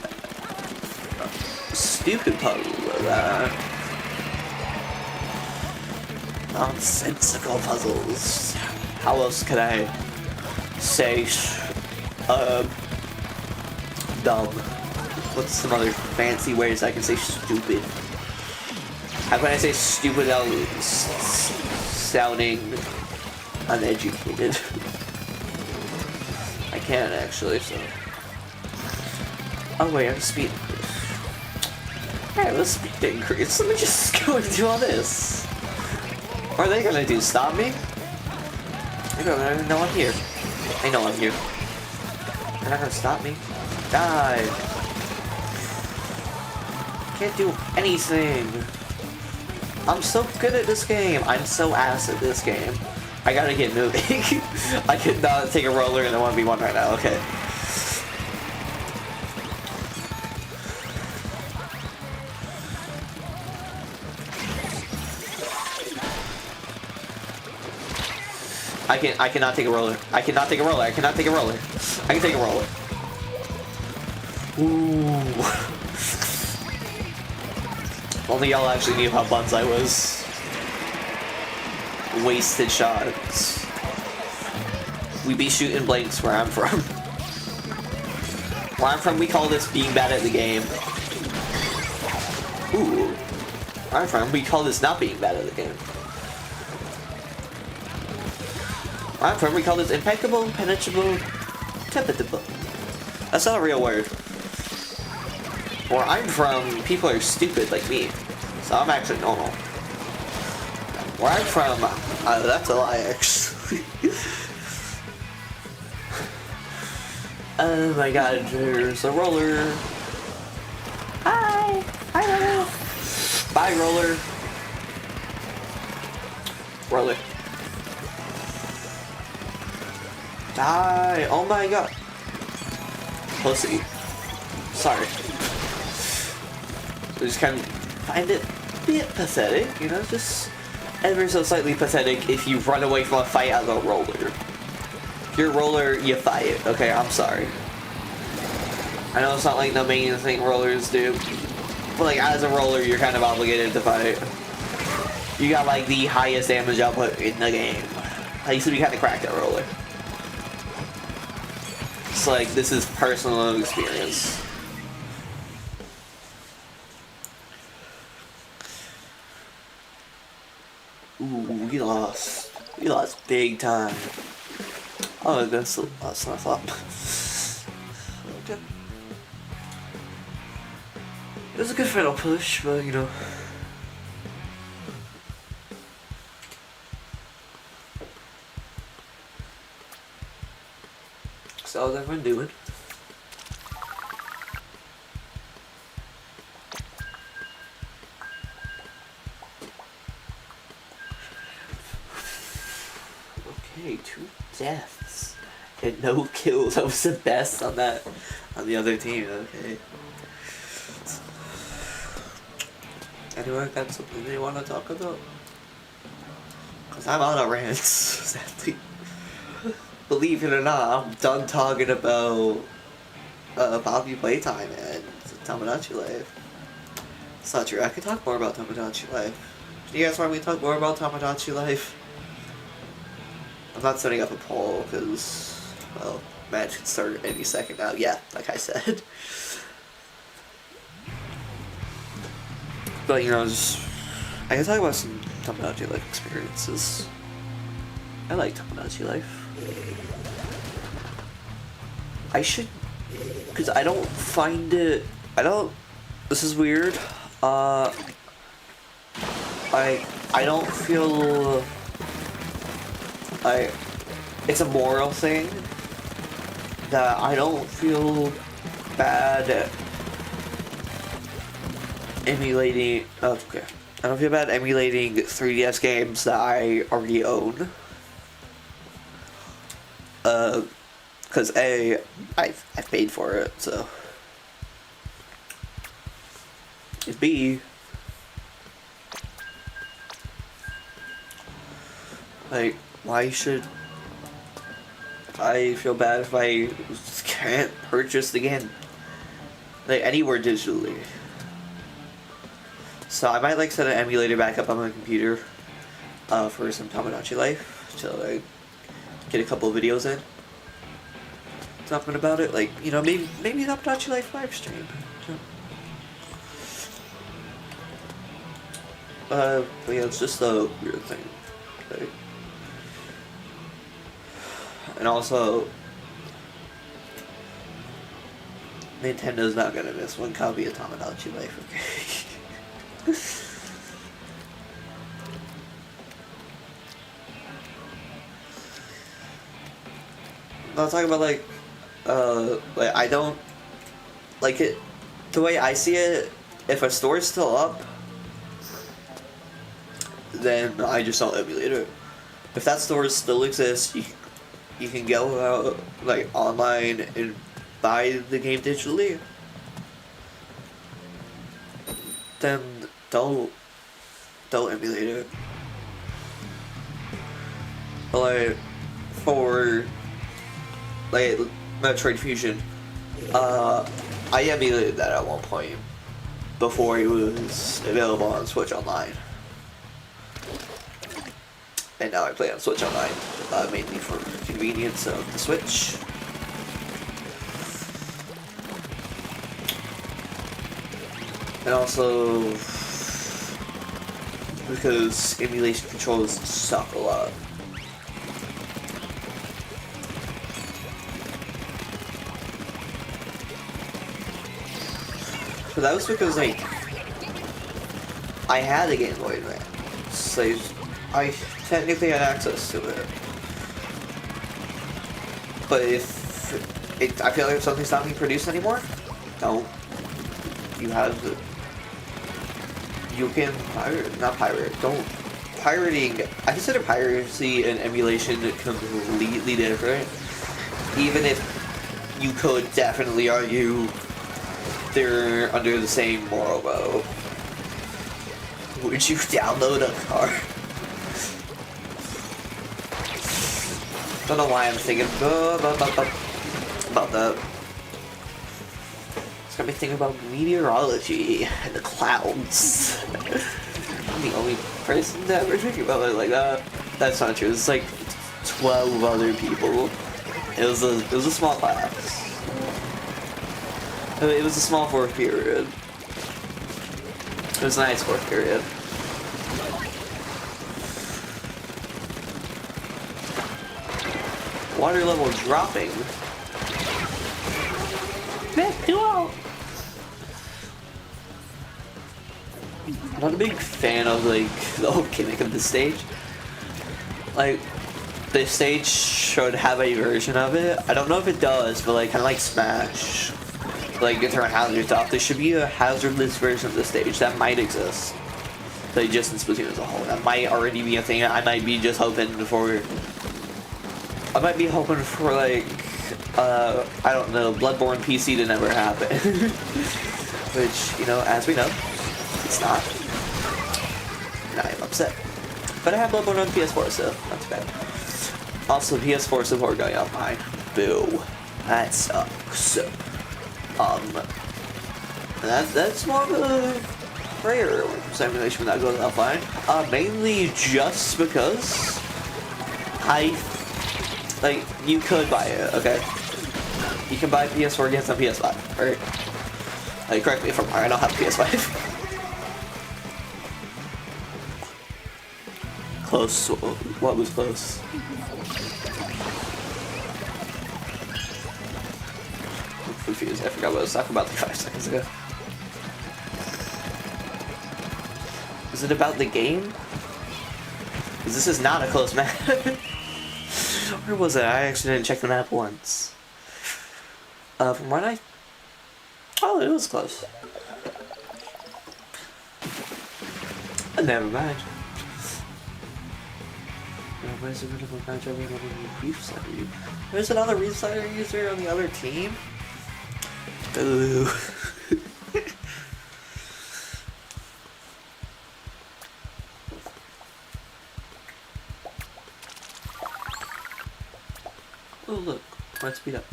stupid puzzles. Nonsensical puzzles. How else can I say dumb? What's some other fancy ways I can say stupid? How can I say stupid without sounding uneducated? I can actually, so. Oh wait, I'm speed. Hey, let's speed increase. Let me just go and do all this. What are they gonna do? Stop me? I don't know I'm here. I know I'm here. They're not gonna stop me. Die. Can't do anything. I'm so good at this game. I'm so ass at this game. I gotta get moving. I could not take a roller in the 1v1 right now. Okay. I cannot take a roller. I cannot take a roller. I cannot take a roller. I can take a roller. Ooh. Only y'all actually knew how buns I was. Wasted shots. We be shooting blanks where I'm from. Where I'm from, we call this being bad at the game. Ooh. Where I'm from, we call this not being bad at the game. Where I'm from, we call this impeccable, impenetrable, tepidable. That's not a real word. Where I'm from, people are stupid like me. So I'm actually normal. Where I'm from, that's a lie, actually. Oh my god, there's a roller. Hi! Hi, roller! Bye, roller. Roller. Die! Oh my god. Pussy. Sorry. I just kind of find it a bit pathetic, you know, just ever so slightly pathetic if you run away from a fight as a roller. If you're a roller, you fight. Okay, I'm sorry. I know it's not like the main thing rollers do, but like as a roller, you're kind of obligated to fight. You got like the highest damage output in the game. I used to be kind of cracked at roller. It's like, this is personal experience. Ooh, we lost. We lost big time. Oh, that's not flop. Okay. It was a good final push, but you know. So how's everyone doing? Okay, 2 deaths and no kills. That was the best on that, on the other team. Okay. Anyone got something they want to talk about? Cause I'm on a rant, sadly. Believe it or not, I'm done talking about Poppy Playtime and Tomodachi Life. It's not true. I could talk more about Tomodachi Life. Do you guys want me to talk more about Tomodachi Life? I'm not setting up a poll because, well, match can start any second now. Yeah, like I said. But you know, I can talk about some Tomodachi Life experiences. I like Tomodachi Life. I should, because I don't find it, this is weird, I don't feel, it's a moral thing, that I don't feel bad at emulating. Oh, okay. I don't feel bad emulating 3DS games that I already own. Because A, I paid for it, so. B, like, why should I feel bad if I can't purchase the game, like, anywhere digitally? So I might like set an emulator back up on my computer for some Tamagotchi Life till I get a couple of videos in talking about it. Like, you know, maybe Tamagotchi Life live stream. But yeah, it's just a weird thing. Like, and also, Nintendo's not gonna miss one copy of Tamagotchi Life, okay? I'm talking about like I don't like it. The way I see it, if a store's still up, then I just don't emulate it. If that store still exists, you can go out like online and buy the game digitally. Then don't emulate it. But like for like Metroid Fusion, I emulated that at one point before it was available on Switch Online. And now I play on Switch Online, mainly for convenience of the Switch. And also because emulation controls suck a lot. So that was because like I had a Game Boy Advance, so I technically had access to it. But if I feel like if something's not being produced anymore, don't. You have the. You can not pirate. Don't. Pirating. I consider piracy and emulation completely different. Even if you could definitely argue they're under the same moral bow. Would you download a car? Don't know why I'm thinking about that. It's got me thinking about meteorology and the clouds. I'm the only person to ever think about it like that. That's not true. It's like 12 other people. It was a small class. It was a small fourth period. It was a nice fourth period. Water level dropping. Cool. I'm not a big fan of like the whole gimmick of the stage. Like, the stage should have a version of it. I don't know if it does, but like kind of like Smash. Like you're throwing hazards off. There should be a hazardless version of the stage that might exist. Like just in Splatoon as a whole. That might already be a thing. I might be just hoping for. I might be hoping for like, I don't know, Bloodborne PC to never happen. Which, you know, as we know, it's not. And I am upset. But I have Bloodborne on PS4, so not too bad. Also, PS4 support going offline. Boo. That sucks. That's more of a rare simulation when that goes offline. Mainly just because like, you could buy it, okay? You can buy PS4 games on PS5, right? Like, correct me if I'm wrong, I don't have a PS5. Close. What was close? I'm confused. I forgot what I was talking about like 5 seconds ago. Is it about the game? Because this is not a close map. Where was it? I actually didn't check the map once. From what I Oh, it was close. Never mind. There's another Reef user on the other team? Ooh. Oh look, let's speed up.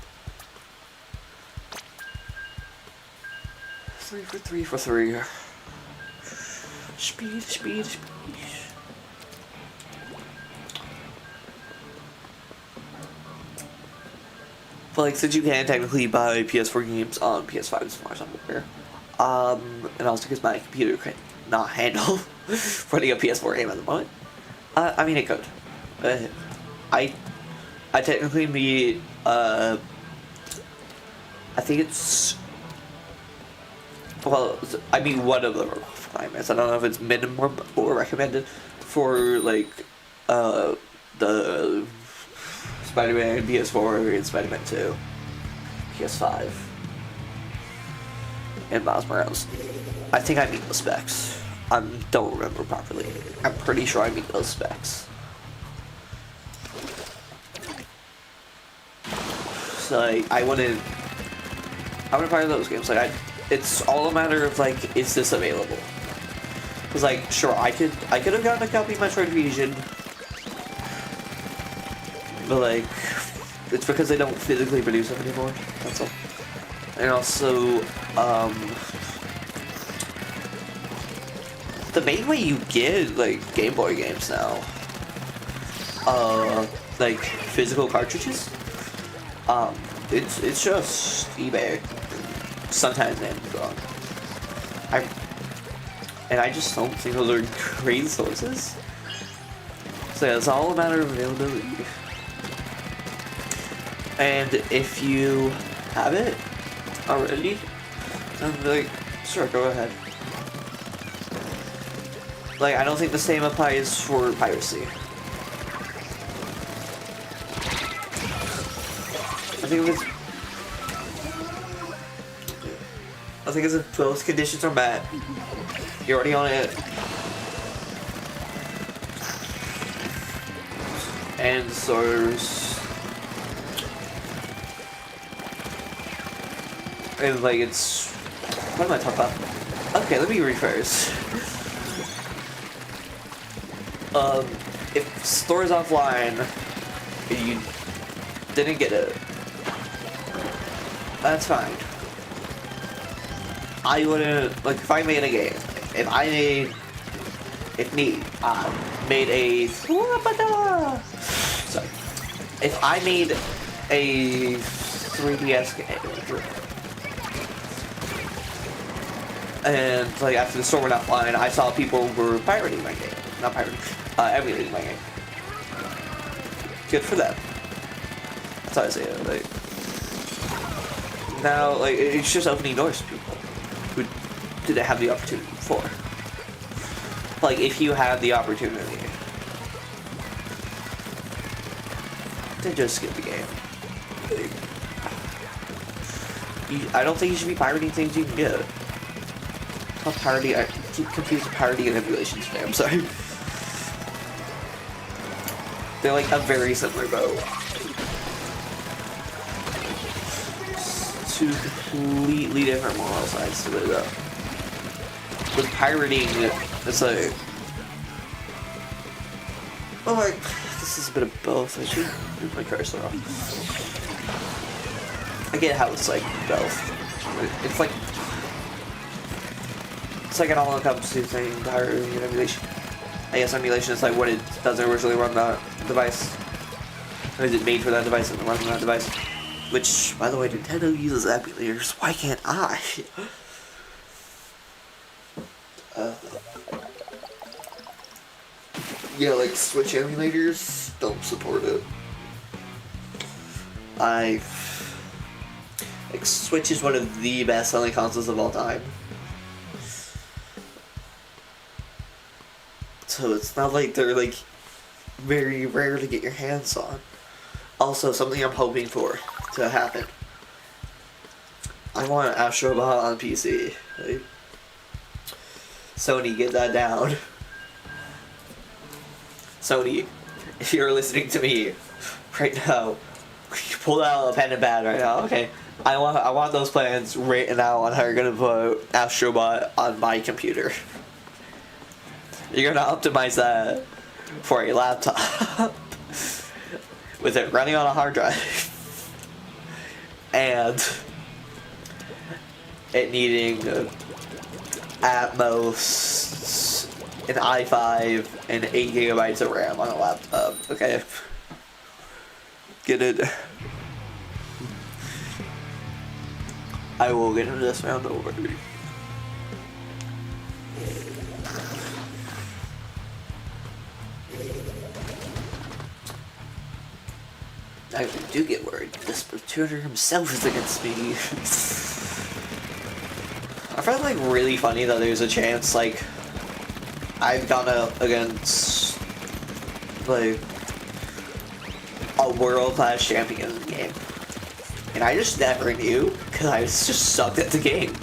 3 for 3 for 3. Speed, speed, speed. But like, since you can technically buy PS4 games on PS5 as far as I'm aware, and also because my computer could not handle running a PS4 game at the moment, I mean it could. I technically meet, I think it's, well, I mean one of the requirements. I don't know if it's minimum or recommended for like, the Spider-Man PS4 and Spider-Man 2, PS5, and Miles Morales. I think I meet those specs. I don't remember properly. I'm pretty sure I meet those specs. So like, I wouldn't buy those games. Like it's all a matter of like, is this available? Cause like, sure, I could have gotten a copy of Metroid Fusion. But like, it's because they don't physically produce them anymore, that's all. And also, the main way you get like Game Boy games now, like physical cartridges, it's just eBay, sometimes Amazon. I just don't think those are great sources. So yeah, it's all a matter of availability. And if you have it already, then like, sure, go ahead. Like, I don't think the same applies for piracy. I think if both conditions are met, you're already on it. And source. And like, it's, what am I talking about? Okay, let me rephrase. If store's offline and you didn't get it, that's fine. I wouldn't, like, if I made a game, made a, sorry, if I made a 3DS game, and like after the store went offline, I saw people were pirating my game. Not pirating, emulating my game. Good for them. That's how I say it. Like, now, like, it's just opening doors to people who didn't have the opportunity before. Like, if you had the opportunity to just skip the game, I don't think you should be pirating things you can get. Not parody, I keep confusing parody and emulation today, I'm sorry. They're like a very similar boat. Two completely different moral sides to it though. With pirating, it's like, oh my, this is a bit of both. I should move my cursor off. I get how it's like both. It's like an all-encompassing thing, pirating and emulation. I guess emulation is like what it doesn't originally run the device. Or is it made for that device and runs on that device? Which, by the way, Nintendo uses emulators. Why can't I? Yeah, like Switch emulators don't support it. Like, Switch is one of the best-selling consoles of all time. So it's not like they're like very rare to get your hands on. Also, something I'm hoping for to happen. I want Astrobot on PC. Like, Sony, get that down. Sony, if you're listening to me right now, pull out a pen and pad right now. Okay, I want those plans written out on how you're gonna put Astrobot on my computer. You're gonna optimize that for a laptop with it running on a hard drive and it needing at most an i5 and 8 gigabytes of RAM on a laptop. Okay, get it. I will get into this round, don't worry. I do get worried. This Splatoon himself is against me. I find it like really funny that there's a chance like I've gone up against like a world-class champion in the game, and I just never knew because I just sucked at the game.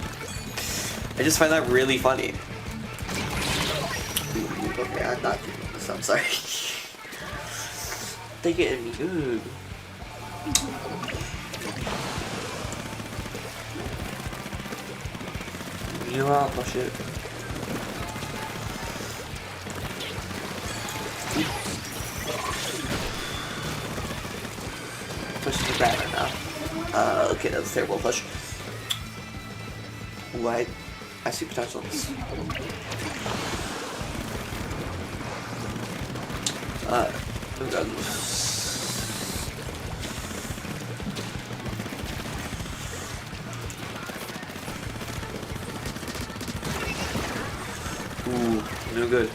I just find that really funny. Ooh, okay, I'm not doing this. I'm sorry. They getting me good. You know what? I'll push it. Pushing it back right now. Okay, that's a terrible push. Ooh, I see potential in this. Oh god. Ooh, no good.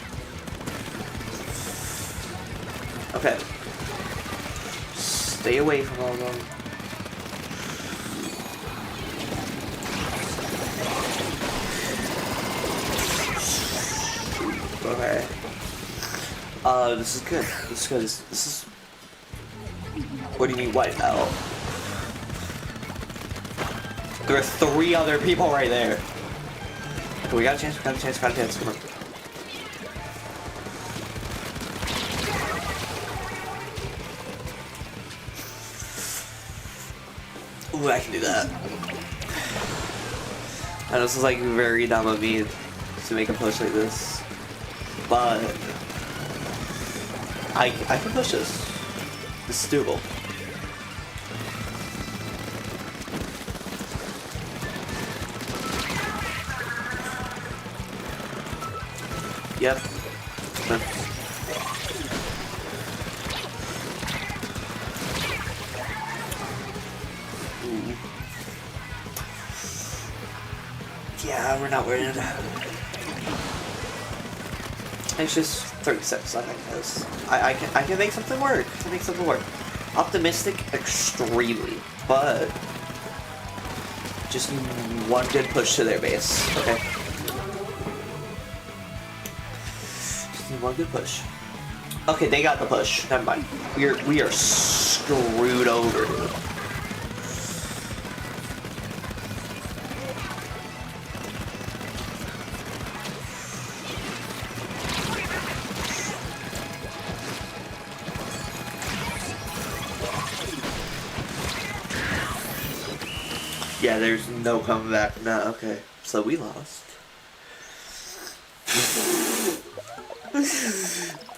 Okay. Stay away from all of them. Okay. This is good. This is good. This is... What do you mean white out? There are 3 other people right there. Okay, we got a chance, got a chance, got a chance. Come on. Ooh, I can do that. I know this is like very dumb of me to make a push like this, but I can push this. This is doable. Yep. Ooh. Yeah, we're not worried. It's just 36, I think this. I can make something work. I can make something work. Optimistic extremely, but just one good push to their base. Okay. Just need one good push. Okay, they got the push. Never mind. We are screwed over. Yeah, there's no coming back now. Okay, so we lost.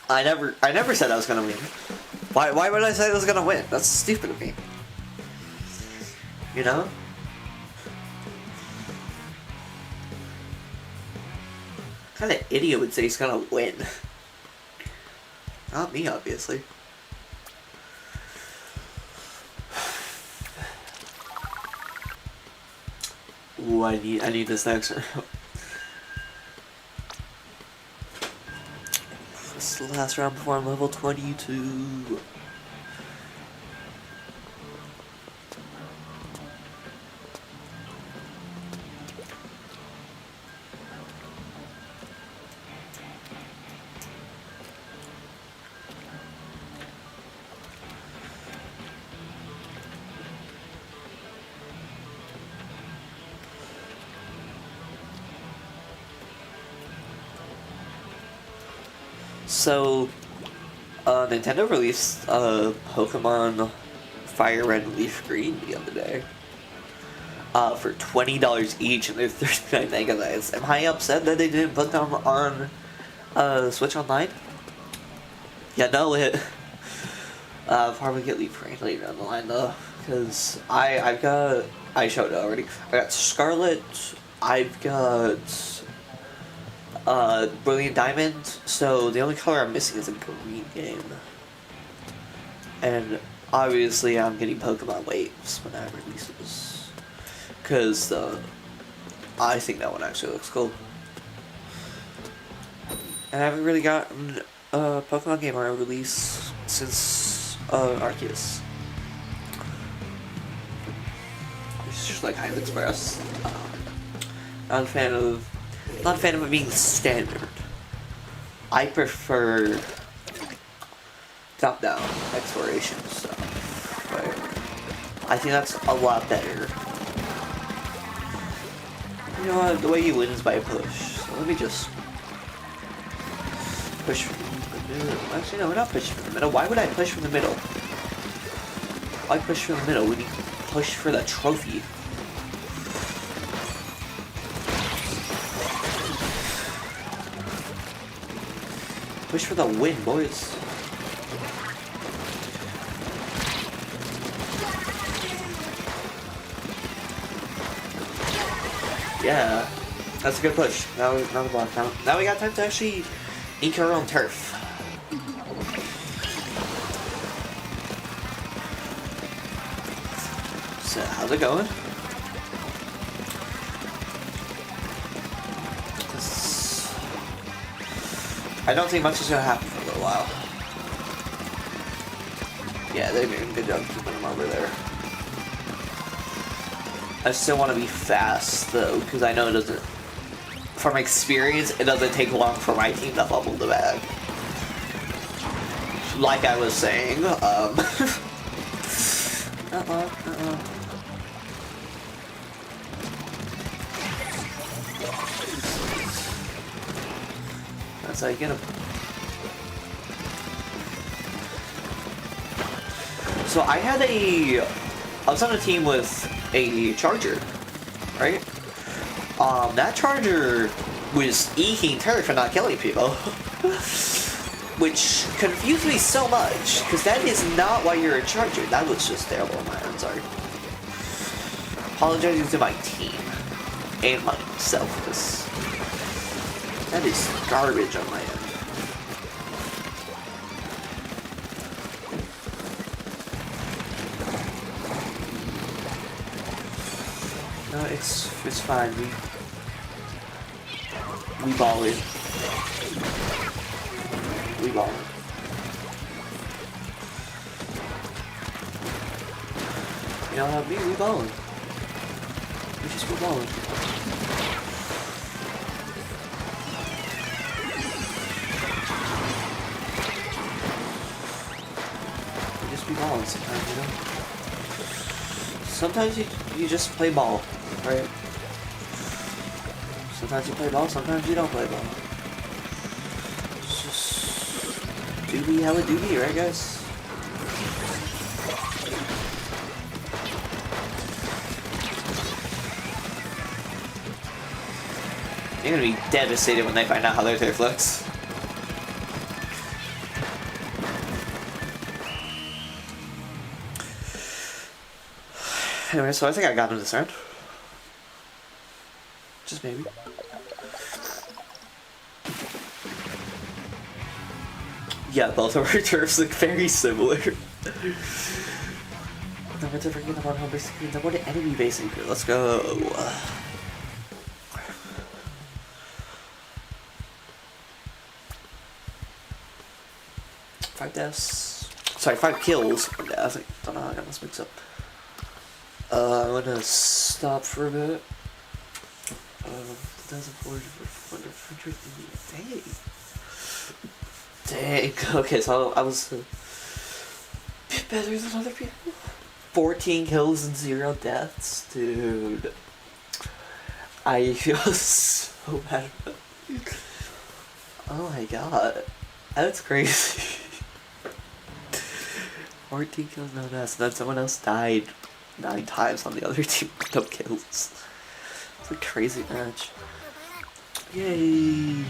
I never said I was gonna win. Why would I say I was gonna win? That's stupid of me. You know? What kind of idiot would say he's gonna win? Not me, obviously. Ooh, I need this next round. This is the last round before I'm level 22. So, Nintendo released Pokemon Fire Red and Leaf Green the other day. For $20 each, and they're 39 megabytes. Am I upset that they didn't put them on Switch Online? Yeah, no, I'll probably get Leaf Green later down the line though, because I showed it already. I got Scarlet, I've got Brilliant Diamond, so the only color I'm missing is a green game. And obviously I'm getting Pokemon Waves when that releases, because I think that one actually looks cool. And I haven't really gotten a Pokemon game on release since Arceus. It's just like Hive Express. Not a fan of it being standard. I prefer top-down exploration stuff. Right? I think that's a lot better. You know what? The way you win is by push. So let me just push from the middle. Actually, no, we're not pushing from the middle. Why would I push from the middle? Why push from the middle? We need to push for the trophy. Push for the win, boys. Yeah, that's a good push. Now the block count. Now we got time to actually ink our own turf. So how's it going? I don't think much is gonna happen for a little while. Yeah, they're doing a good job keeping them over there. I still want to be fast though, because I know it doesn't. From experience, it doesn't take long for my team to fumble the bag. Like I was saying, That's how you get him. So I was on a team with a charger, right? That charger was eking turf and not killing people. Which confused me so much, because that is not why you're a charger. That was just terrible on my end, sorry. Apologizing to my team and myself, because that is garbage on my end. No, it's fine. We ballin'. We ballin'. You know what, we ballin'. We just be ballin'. We just be ballin' sometimes, you know? Sometimes you just play ball, right? Sometimes you play ball, sometimes you don't play ball. It's just do be how it do be, right guys? They're gonna be devastated when they find out how their turf looks. Anyway, so I think I got him this round. Just maybe. Yeah, both of our turfs look very similar. Never to forget about home basic green. What an enemy basic green. Let's go. 5 deaths. Sorry, 5 kills. I think, don't know how I got this mixed up. I'm gonna stop for a bit. 1,400. Dang. Okay, so I was a bit better than other people. 14 kills and 0 deaths, dude. I feel so bad. Oh my god. That's crazy. 14 kills, no deaths. And then someone else died 9 times on the other team with no kills. It's a crazy match. Yay!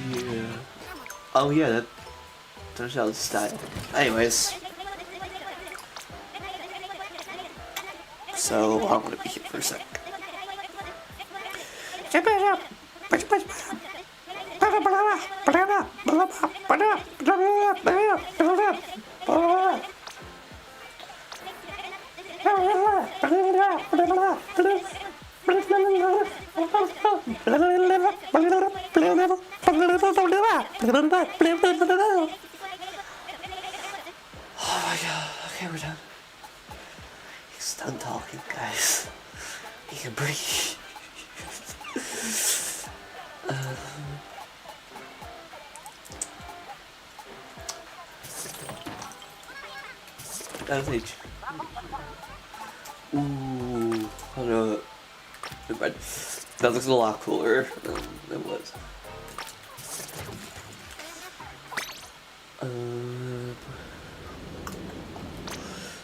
Oh yeah, that turns out the style. Anyways. So, I'm gonna be here for a sec. Oh my god, okay, we're done. He's done talking, guys. He can breathe. That's it. Ooh, I don't know. Never mind. That looks a lot cooler than it was.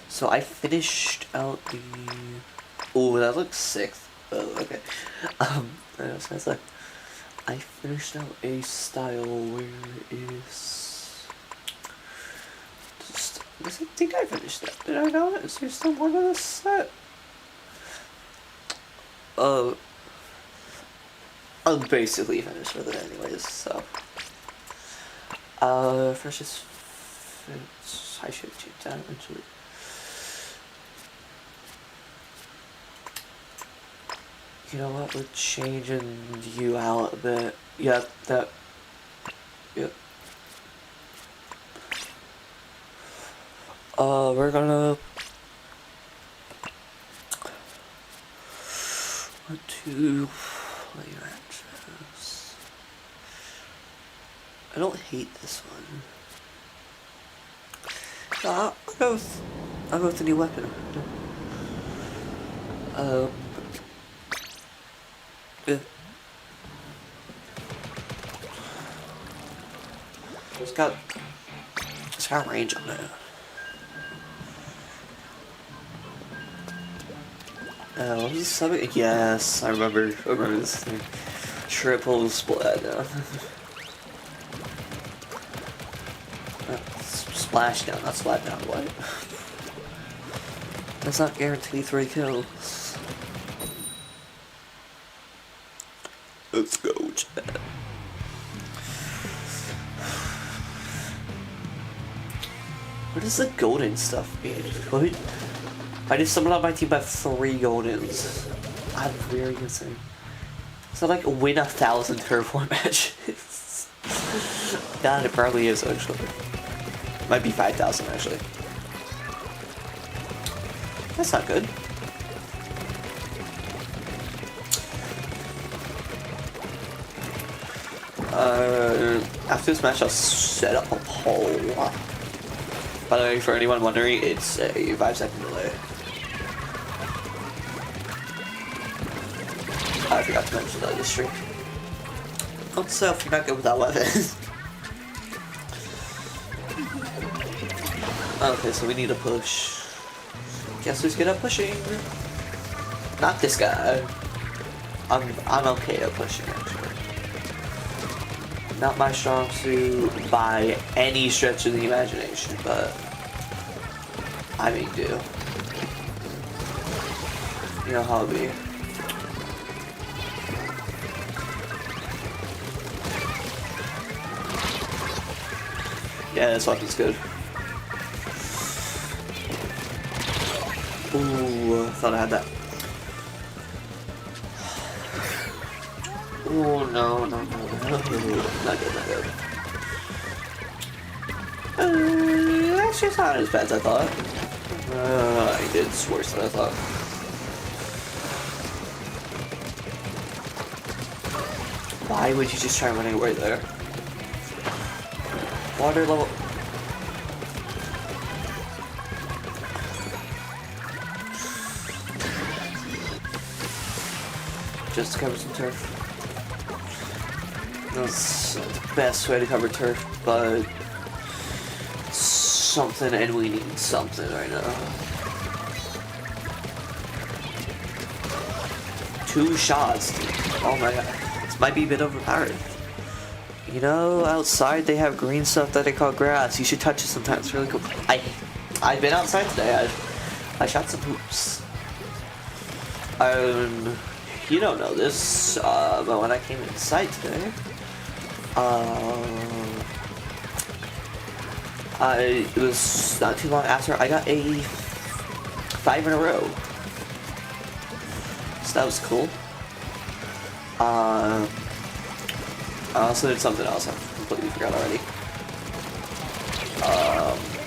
So I finished out the. Oh, that looks sick. Oh, okay. I was gonna say, I finished out a style where is. I think I finished that. Did I know it? Is there still more to this set? I'm basically finished with it anyways, so. First just. I should have changed that eventually. You know what, we're changing you out a bit. Yep, that. Yep. We're gonna. 1, 2. Play matches. I don't hate this one. I'll go with the new weapon. Yeah. It's got range on it. What was the summon? Yes, I remember this thing. Triple splat now. Splash down, not splat down, what? That's not guaranteed 3 kills. Let's go, chat. What does the golden stuff mean? What? I just summoned on my team by 3 goldens. I'm very concerned. So like win 1,000 turf war matches. God, it probably is actually. Might be 5,000 actually. That's not good. After this match, I'll set up a poll. By the way, for anyone wondering, it's a 5-second delay. I forgot to mention that this stream. Also, if you're not good with that weapon. Okay, so we need a push. Guess who's good at pushing? Not this guy. I'm okay at pushing actually. Not my strong suit by any stretch of the imagination, but I mean, do. You know how it be. Yeah, this weapon's good. Ooh, I thought I had that. Oh no, no, no, no. Not good, not good. Actually, it's not as bad as I thought. It's worse than I thought. Why would you just try running away there? Water level. Just to cover some turf. That's the best way to cover turf, but something, and we need something right now. 2 shots. Oh my god. This might be a bit overpowered. You know, outside they have green stuff that they call grass. You should touch it sometimes. It's really cool. I've been outside today. I shot some hoops. You don't know this, but when I came inside today, it was not too long after I got a 5 in a row. So that was cool. I also did something else. I completely forgot already.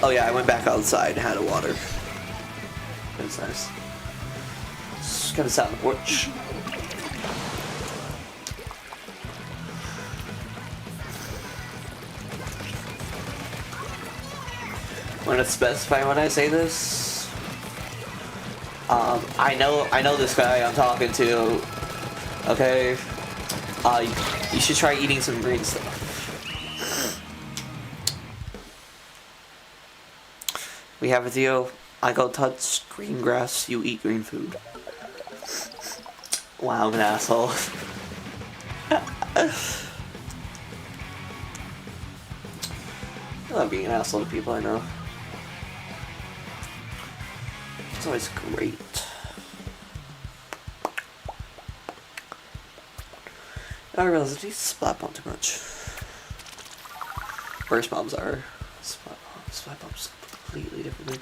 Oh yeah, I went back outside and had a water. It was nice. Just kind of sat on the porch. I'm gonna specify when I say this. I know this guy I'm talking to. Okay. You should try eating some green stuff. We have a deal. I go touch green grass, you eat green food. Wow, I'm an asshole. I love being an asshole to people I know. It's always great. I realize I use splat bomb too much. Burst bombs are splat bombs completely different thing.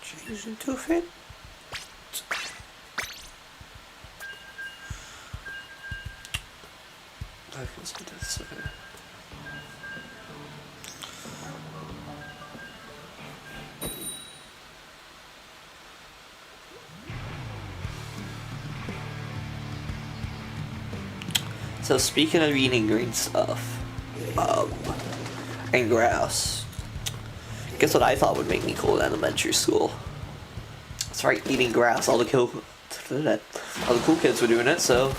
Change into fit. Okay. So speaking of eating green stuff, and grass, guess what I thought would make me cool in elementary school? That's right, eating grass. All the cool kids were doing it, so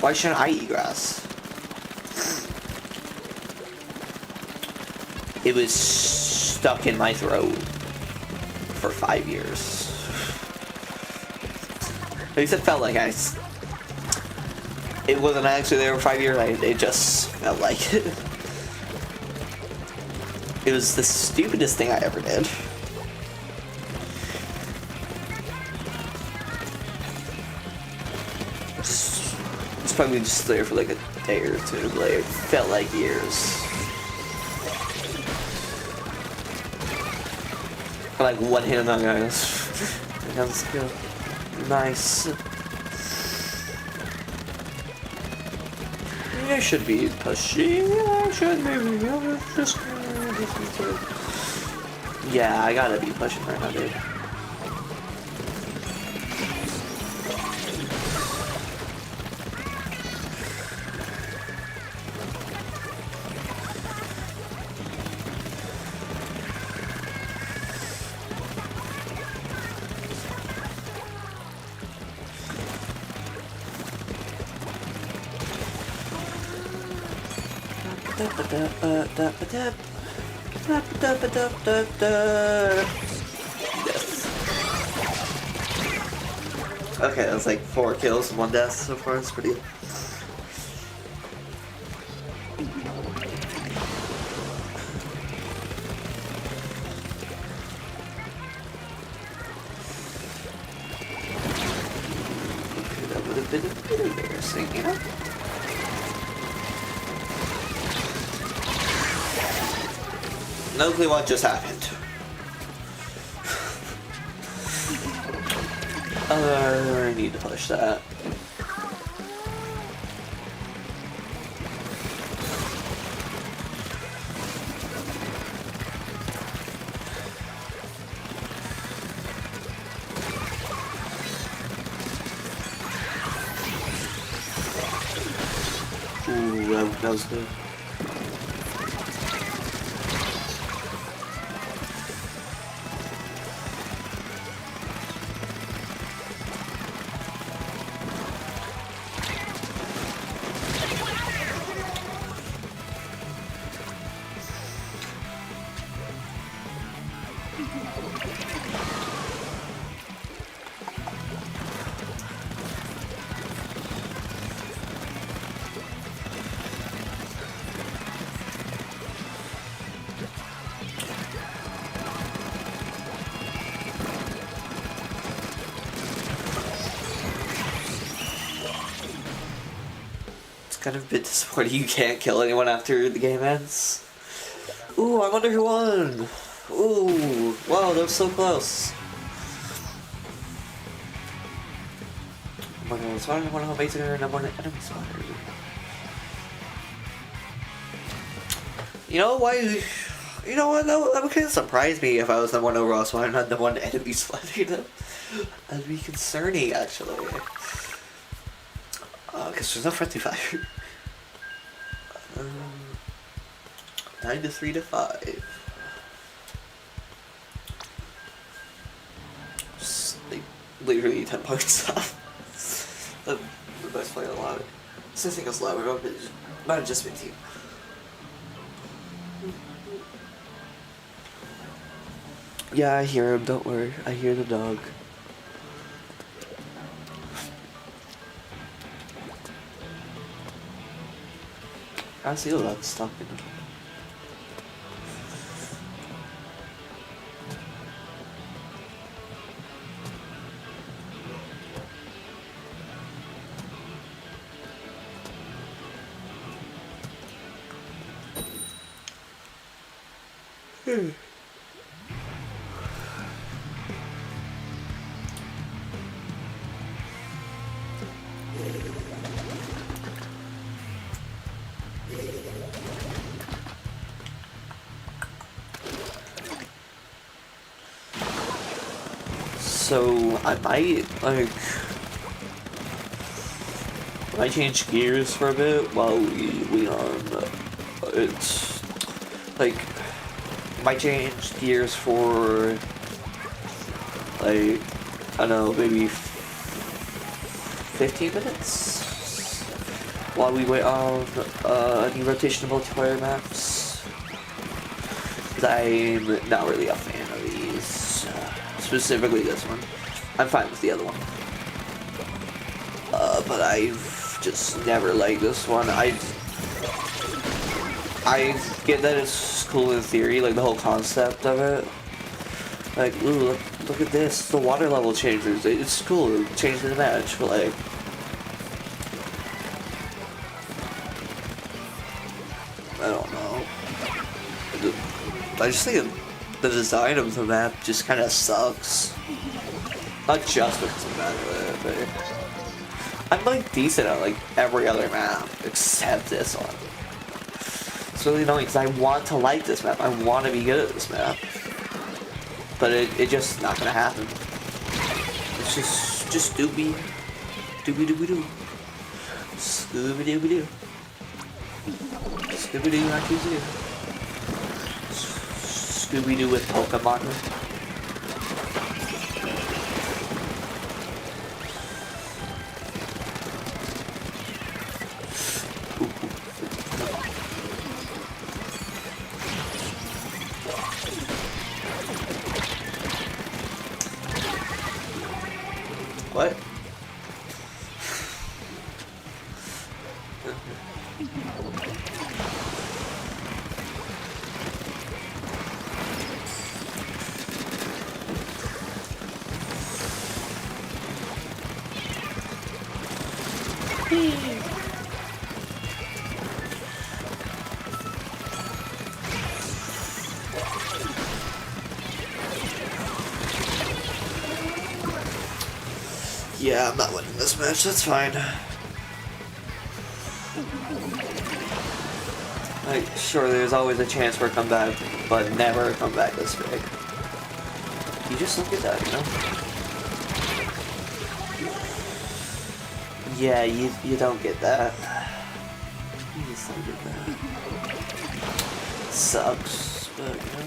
why shouldn't I eat grass? It was stuck in my throat for 5 years. At least it felt like it wasn't actually there for 5 years. It just felt like it. It was the stupidest thing I ever did. It's probably just there for like a day or two. But it felt like years. Like one hit on that guy. That was good. Nice. I should be pushing. I should maybe. Yeah, I gotta be pushing right now, dude. Yes. Okay, that's like 4 kills and 1 death so far. It's pretty good. That would have been a bit embarrassing, you know? No clue what just happened. I need to push that. Ooh, that was good. kind of a bit disappointing you can't kill anyone after the game ends. Ooh, I wonder who won! Ooh, wow, that was so close. Oh my god, it's one how amazing and I'm one enemy spotter. You know why? You know what? That would kind of surprise me if I was the one overall spawner and not the one enemy spawning them. That'd be concerning, actually. Because there's no friendly fire. 9 to 3 to 5. Just, like, literally 10 points off. The best player allowed. So I think it's lower, but it might have just been team. Yeah, I hear him, don't worry. I hear the dog. I see a lot stuck in him. So I might change gears for a bit while we it's like might change gears for like I don't know, maybe 15 minutes while we wait on any rotation of multiplayer maps. Because I'm not really a fan of these, specifically this one. I'm fine with the other one, but I've just never liked this one. I get that it's cool in theory, like the whole concept of it. Like, ooh, look at this, the water level changes. It's cool, it changes the match, but like, I don't know. I just think the design of the map just kind of sucks. Not just because of that, but I'm like decent at like every other map except this one. It's really annoying because I want to like this map. I want to be good at this map, but it just not gonna happen. It's just doobie doo, Scooby doo, Scooby doo, not too soon. Scooby Doo with Pokemon. What? Yeah, I'm not winning this match, that's fine. Like, sure, there's always a chance for a comeback, but never a comeback this big. You just look at that, you know? Yeah, you don't get that. You just don't get that. Sucks, but, you know?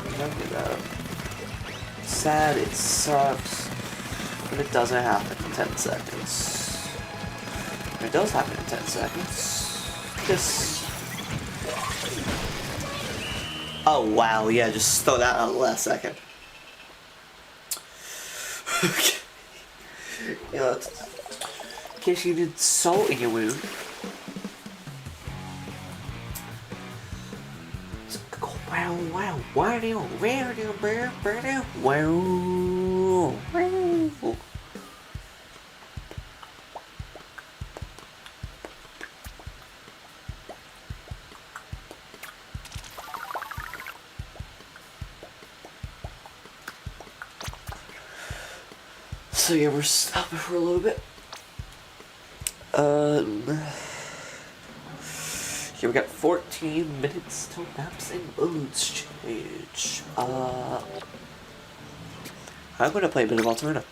You don't get that. Sad, it sucks, but it doesn't happen in 10 seconds. It does happen in 10 seconds. Just... Oh wow, yeah, just throw that out last second. Okay. You know, in case you need salt in your wound. Wow, wow, wow, wow. So yeah, we're stopping for a little bit. Here we got 14 minutes till maps and modes change. I'm gonna play a bit of Alterna.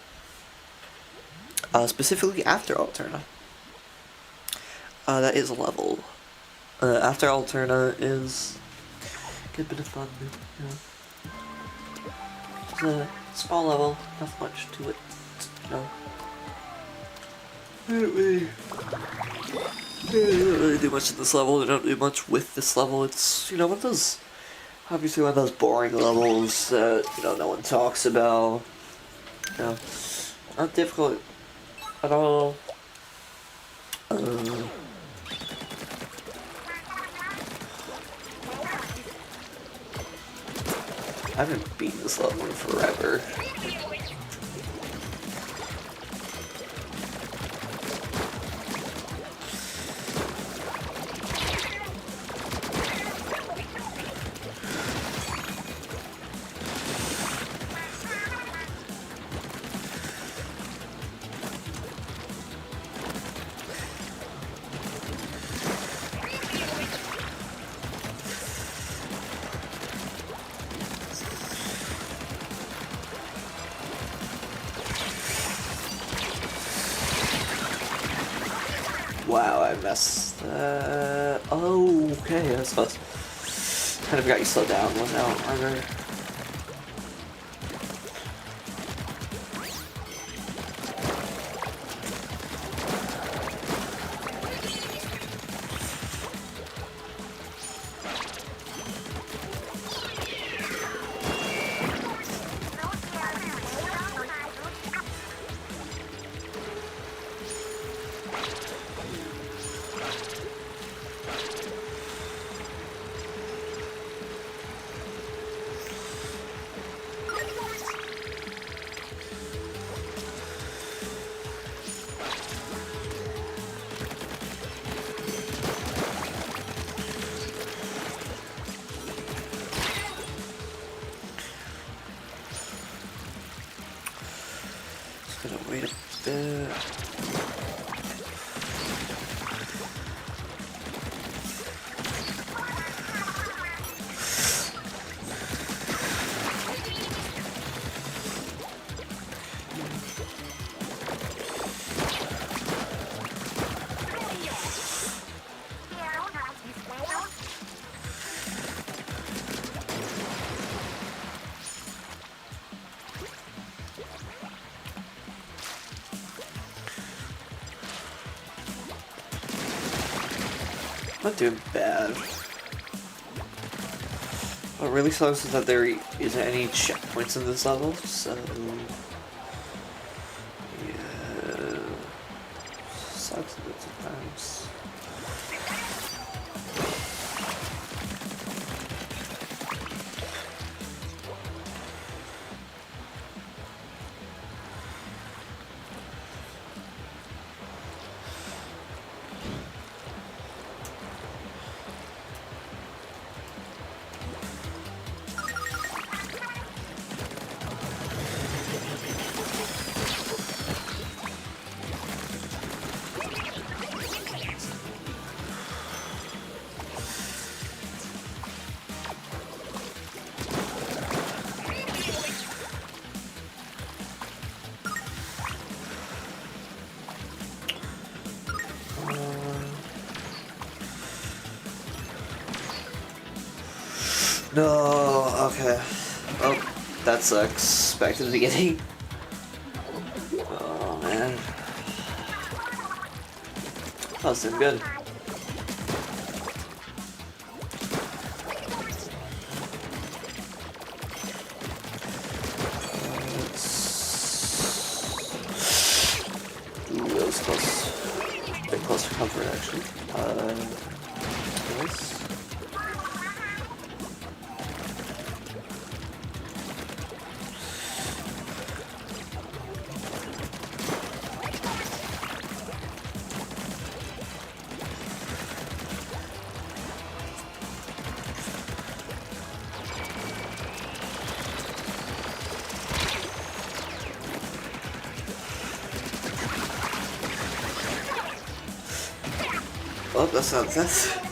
Specifically after Alterna. That is a level. After Alterna is a good bit of fun, you know. It's a small level, not much to it, you know. We don't really do much in this level, we don't do much with this level. It's, you know, one of those, obviously one of those boring levels that, you know, no one talks about. You know, not difficult at all. I haven't beaten this level in forever. Wow, I messed. Oh, okay, that's close. Kind of forgot you slowed down. One out, armor. Gonna wait a bit. Not doing bad. What really sucks is that there isn't any checkpoints in this level, so yeah, sucks a bit sometimes. No, okay. Oh, that sucks. Back to the beginning. Oh man. That was doing good. Ooh, that was close. A bit close for comfort actually. Nice. Oh, that's not that.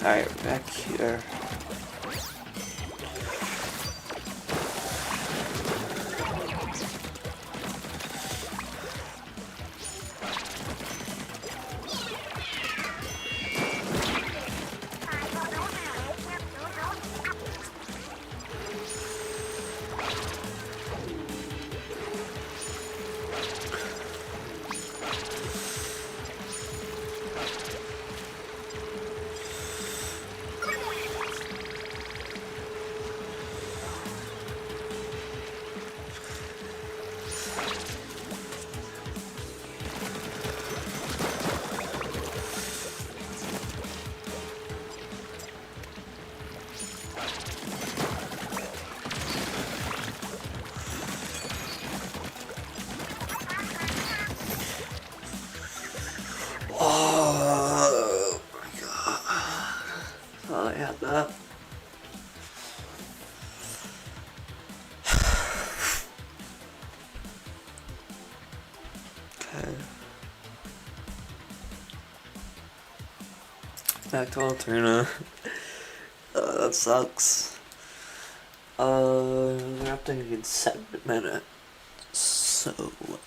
Alright, back here. Oh my god. Oh, I had that. Okay. Back to Alterna. That sucks. We're up to in 7 minutes. So. Wait.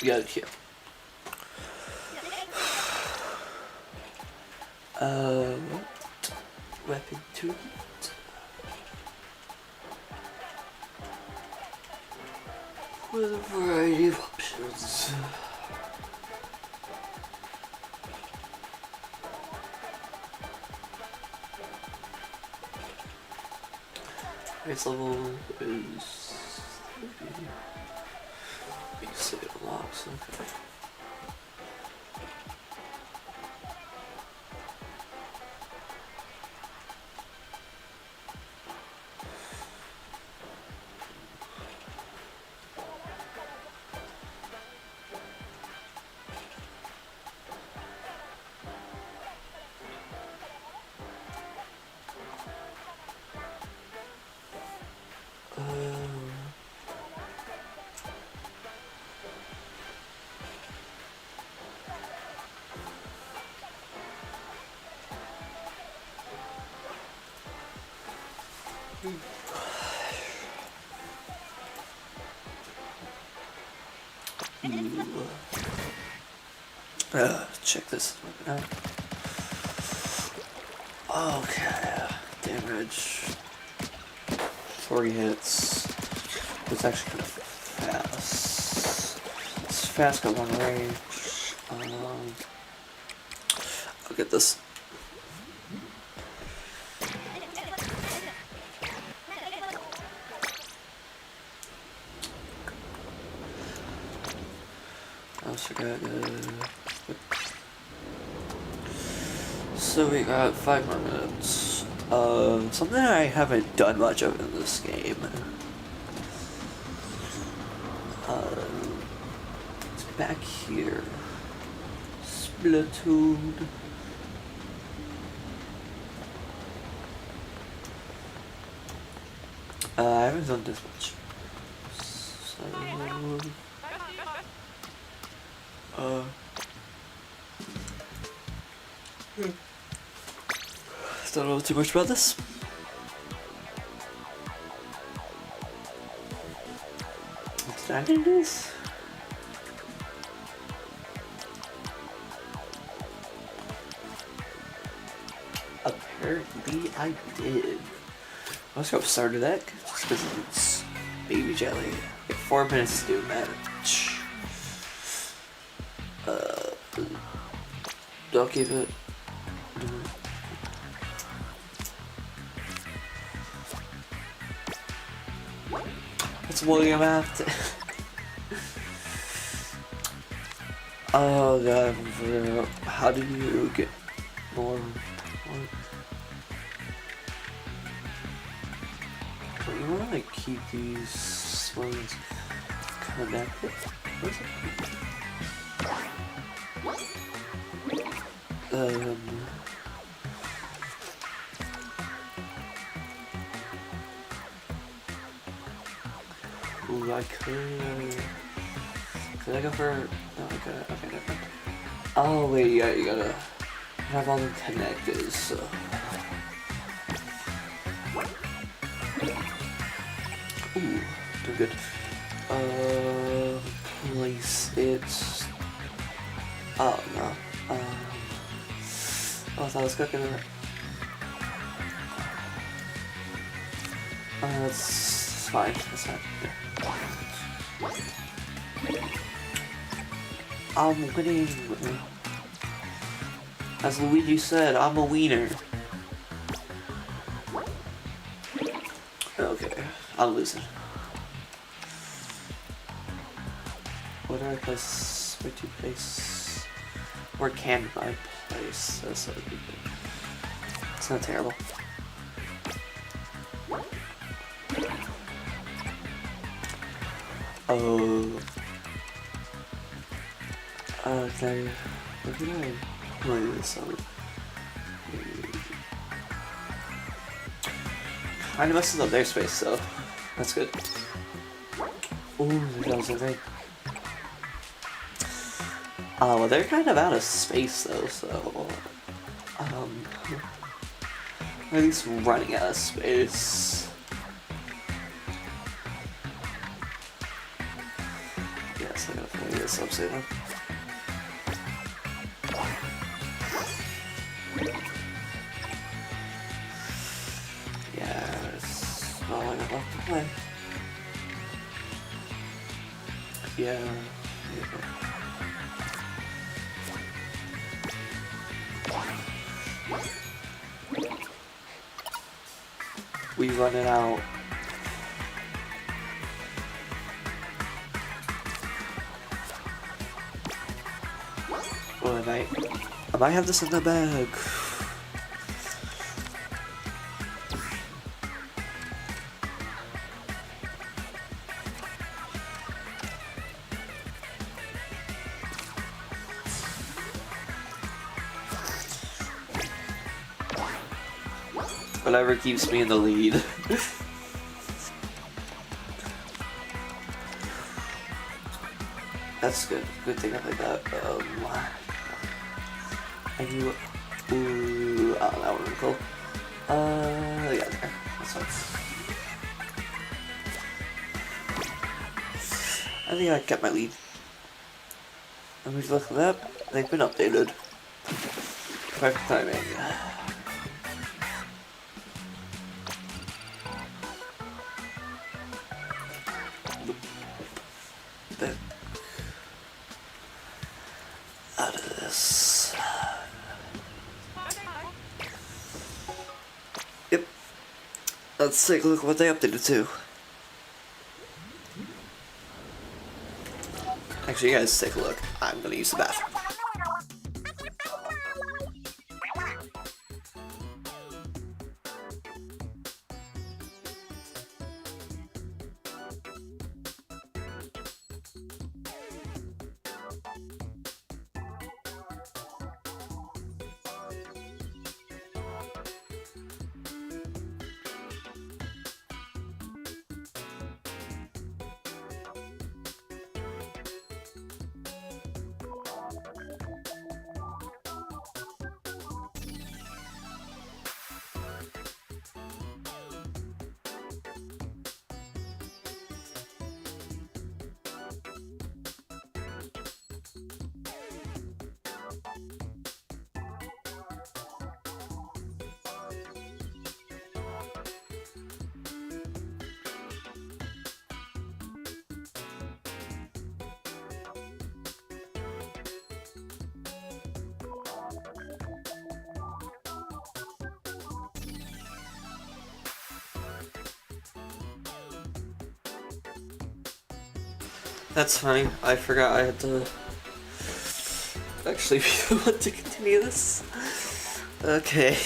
Yeah, here. Weapon 2. With a variety of options. Base level is 30. You say it unlocks, okay. Check this out. Okay, damage. 40 hits. It's actually kind of fast. It's fast at long range. I'll get this. I also got so we got 5 more minutes. Something I haven't done much of in this game. It's back here. Splatoon. I haven't done this much. So, don't know too much about this. Did I do this? Maybe I did. Let's go starter deck, just because it's baby jelly. Okay, 4 minutes to do a match. I'll keep it. It's William after. Oh god, how do you get more? But you wanna like keep these ones connected? What is it? Ooh, I could I go for? No, okay, never mind. Oh wait, you gotta have all them connected. So. Ooh, doing good. Place it. Oh no. Oh, I thought I was cooking it. That's fine. That's fine. Yeah. I'm winning. As Luigi said, I'm a wiener. Okay, I'm losing. Where do I place? Where do you place? Where can I place? That's so good. It's not terrible. Oh. Can I? Where can I? I'm gonna do this over. Kinda messes up their space, so that's good. Ooh, that was a thing. Well, they're kind of out of space though, so at least running out of space. Yes, I gotta play this up soon. Yeah, it's all I got left to play. Yeah. We run it out. Oh, I might have this in the bag. Whatever keeps me in the lead. That's good. Good thing I played that. I knew. Ooh, oh, that would be cool. Yeah, there. That's fine. I think I kept my lead. Let me look at that. They've been updated. Perfect timing. Out of this. Yep. Let's take a look at what they updated to. Actually, you guys take a look. I'm gonna use the bathroom. That's funny. I forgot I had to actually be the one to continue this. Okay.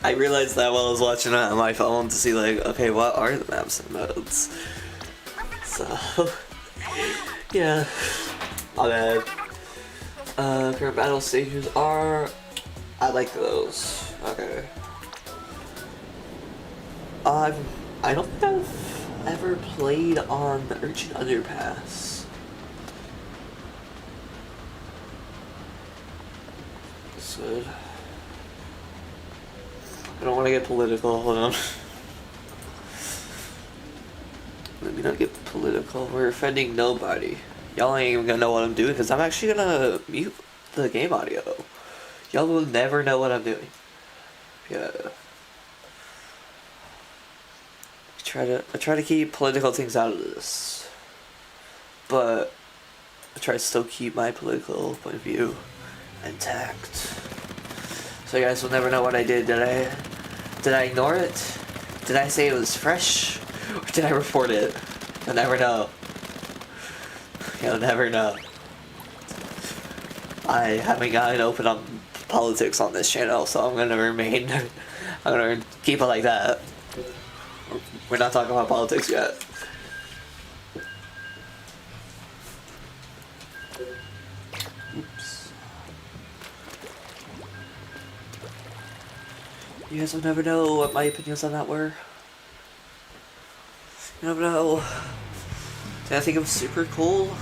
I realized that while I was watching it on my phone to see like, okay, what are the maps and modes? So, yeah. My bad. Current battle stages are... I like those. Okay. I don't think I've ever played on the Urchin Underpass. That's good. I don't want to get political, hold on. Let me not get political. We're offending nobody. Y'all ain't even gonna know what I'm doing because I'm actually gonna mute the game audio. Y'all will never know what I'm doing. Yeah. I try to keep political things out of this. But I try to still keep my political point of view intact. So you guys will never know what I did. Did I ignore it? Did I say it was fresh? Or did I report it? You'll never know. You'll never know. I haven't gotten open on politics on this channel, so I'm gonna remain. I'm gonna keep it like that. We're not talking about politics yet. Oops. You guys will never know what my opinions on that were. You never know. Did I think it was super cool?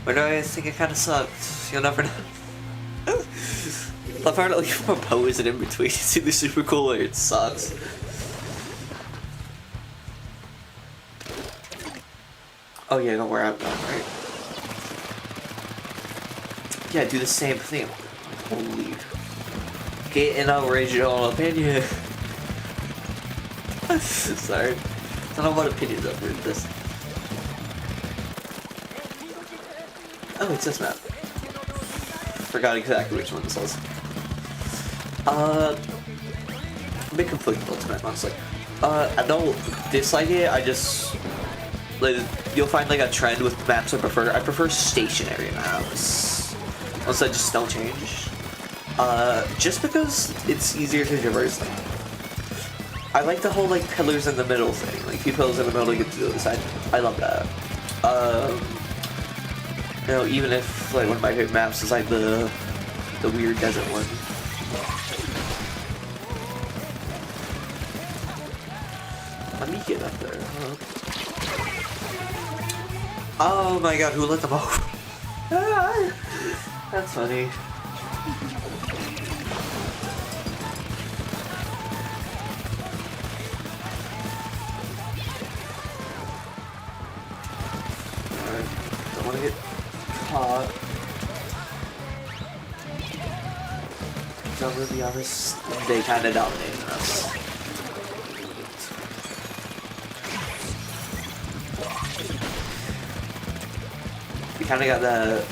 Or do I think it kind of sucked? You'll never know. I've heard like more pose and in between. It's either super cool or it sucks. Oh yeah, don't worry, I'm done, right? Yeah, do the same thing. Holy. Get an original opinion. Sorry. I don't know what opinions I've heard this. Oh, it's this map. Forgot exactly which one this was. A bit conflicted on this map, honestly. I don't dislike it, I just... Like, you'll find like a trend with maps I prefer stationary maps. Unless I just don't change. Just because it's easier to traverse them. I like the whole like pillars in the middle thing. Like 2 pillars in the middle to get to the other side. I love that. You know, even if like one of my favorite maps is like the weird desert one. Let me get up there. Oh my god, who let them off? That's funny. Alright, don't want to get caught. I'm gonna be honest, they kind of dominated us. We kind of got the...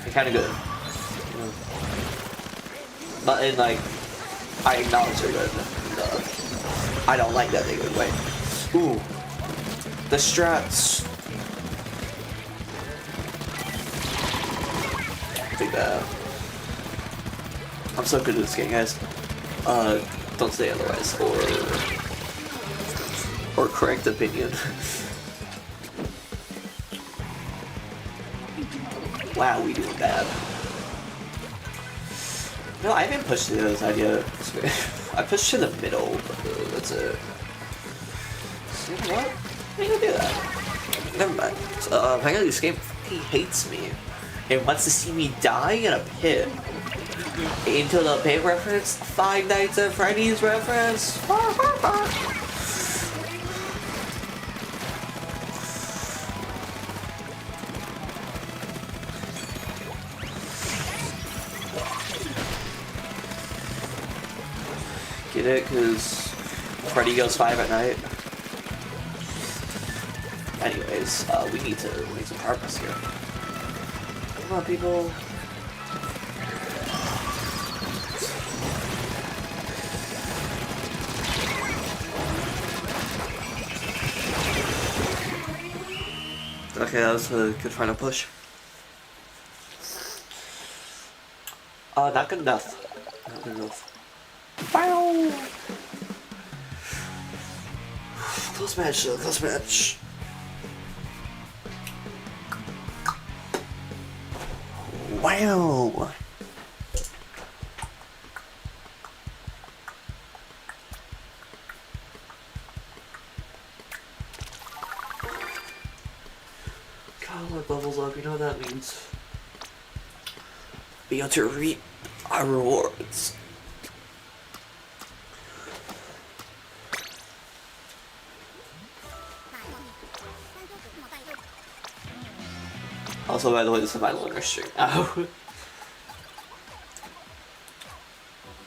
We're kind of good. You know? But in like... I acknowledge they're good. I don't like that they good way. Ooh. The strats. Take that out. I'm so good at this game, guys. Don't say otherwise, or correct opinion. Wow, we doing bad. No, I haven't pushed to the other side yet. I pushed to the middle, but that's it. So, you know what? I ain't gonna do that. Never mind. Apparently this game he hates me. It wants to see me die in a pit. Into the pit reference, Five Nights at Freddy's reference. Get it? Because Freddy goes 5 at night. Anyways, we need some progress here. Come on, people. Okay, that was a good final push. Not good enough. Not good enough. Wow! Close match, though. Close match. Wow! God, my bubbles up. You know what that means? Be able to reap our rewards. Also, by the way, this is my longer stream. Oh.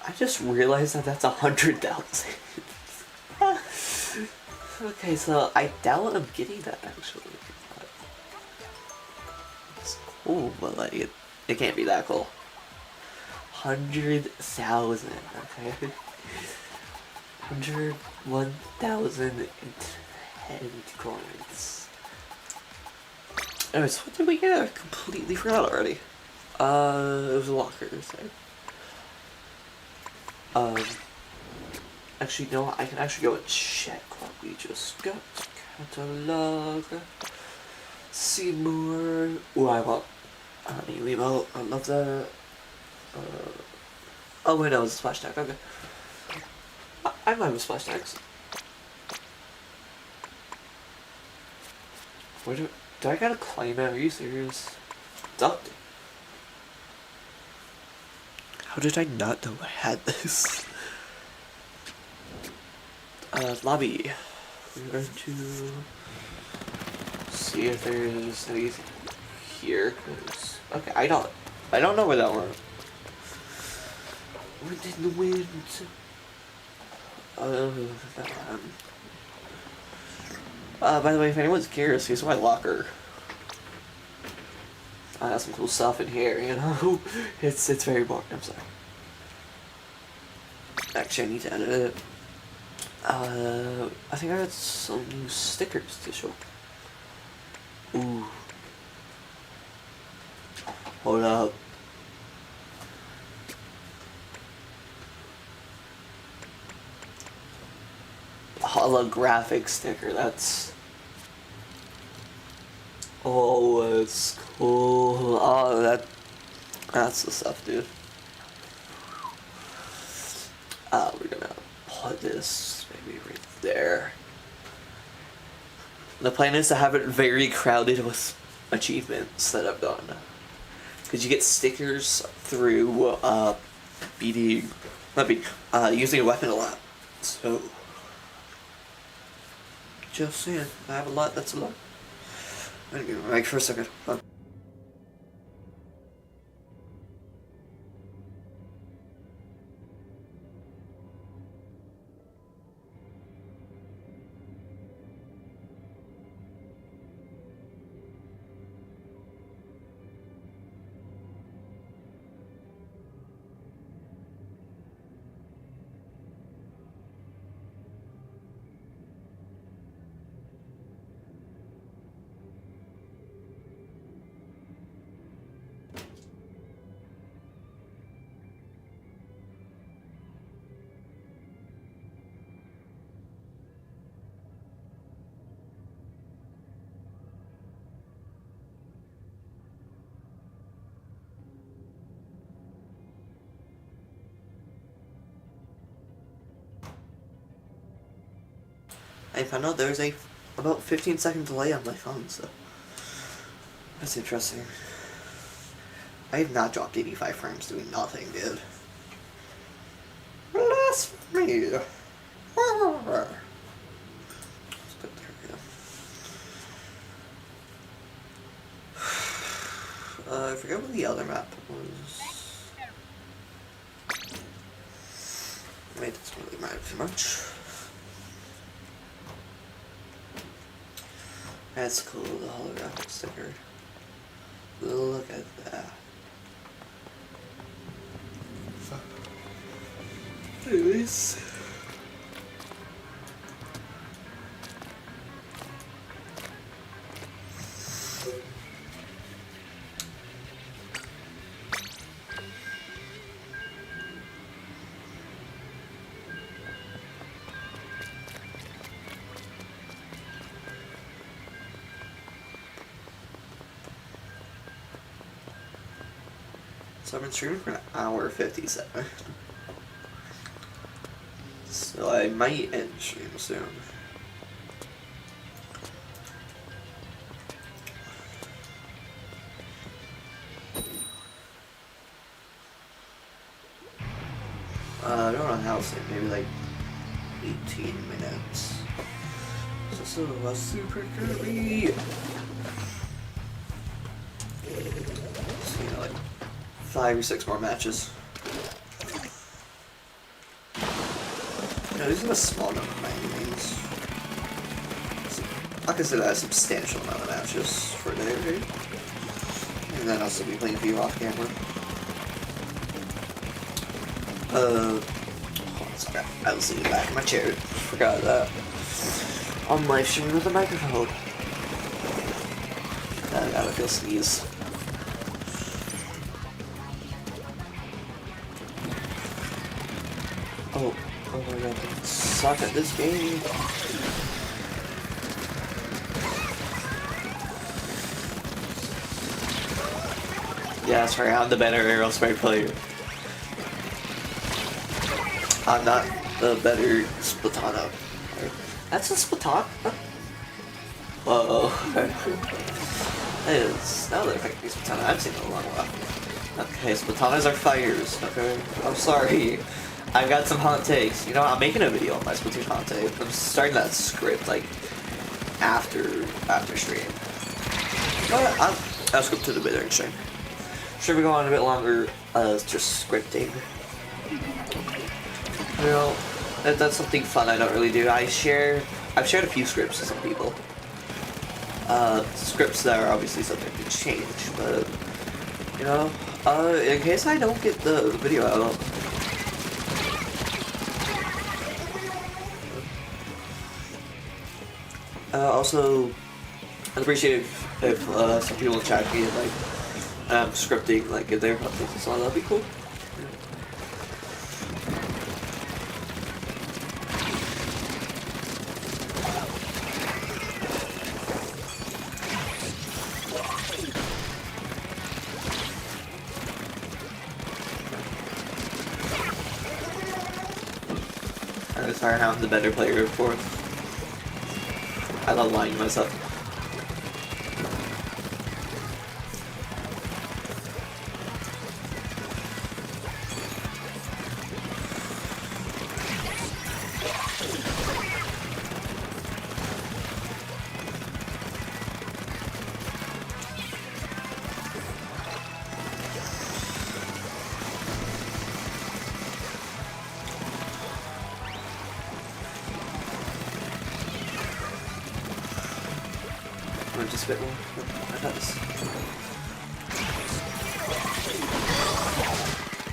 I just realized that that's 100,000. Okay, so I doubt I'm getting that actually. It's cool, but like it can't be that cool. 100,000. Okay. 101,010 coins. Anyways, what did we get? I completely forgot already. It was a locker thing. Actually, no, I can actually go and check what we just got. Catalog. See more. Ooh, I want a new emote. I love that. Oh wait, no, it's a splash tag. Okay. I might have splash tags. Where do I gotta claim it? Are you serious? Duck. How did I not know I had this? Lobby. We're going to see if there's anything here. Cause okay, I don't know where that went. Wind in the wind. By the way, if anyone's curious, here's my locker. I got some cool stuff in here, you know? It's very boring, I'm sorry. Actually, I need to edit it. I think I got some new stickers to show. Ooh. Hold up. Holographic sticker, that's... Oh, it's cool. Oh, that's the stuff, dude. We're gonna put this maybe right there. The plan is to have it very crowded with achievements that I've done. Because you get stickers through using a weapon a lot. So, just saying, I have a lot, that's a lot. I'm gonna get my mic for a second. I found out there's a about 15-second delay on my phone, so that's interesting. I have not dropped 85 frames doing nothing, dude. Blasphemy! I forget what the other map was. Wait, it doesn't really matter too much. That's cool, the holographic sticker. Look at that. Anyways. So I've been streaming for an hour 57. So I might end stream soon. I don't know how soon, maybe like 18 minutes. So was super curly. So, you know, like 5 or 6 more matches. You know, these are a small number of my enemies. So I consider that a substantial amount of matches for a day or two. And then I'll still be playing a few off camera. Sorry, I was sitting back in my chair. Forgot that. I'm live streaming with a microphone. I gotta feel sneeze. Oh my god, I suck at this game. Yeah, sorry, I'm the better Aerospace player. I'm not the better Splatoon. That's a Splatoon? Whoa. That is, now that I picked Splatoon, I've seen it a long while. Okay, Splatooners are fires, okay? I'm sorry. I've got some hot takes. You know, I'm making a video on my Splatoon hot take. I'm starting that script, like, after stream. But I'll script to the bit during stream. Should we go on a bit longer, just scripting? You know, that's something fun I don't really do. I've shared a few scripts with some people. Scripts that are obviously subject to change, but, you know, in case I don't get the video out, also, I'd appreciate if some people in chat be like, scripting, like, if they're updates, so that'd be cool. Sorry, I'm the better player, of course. I love lying to myself. Just a bit more. I got this.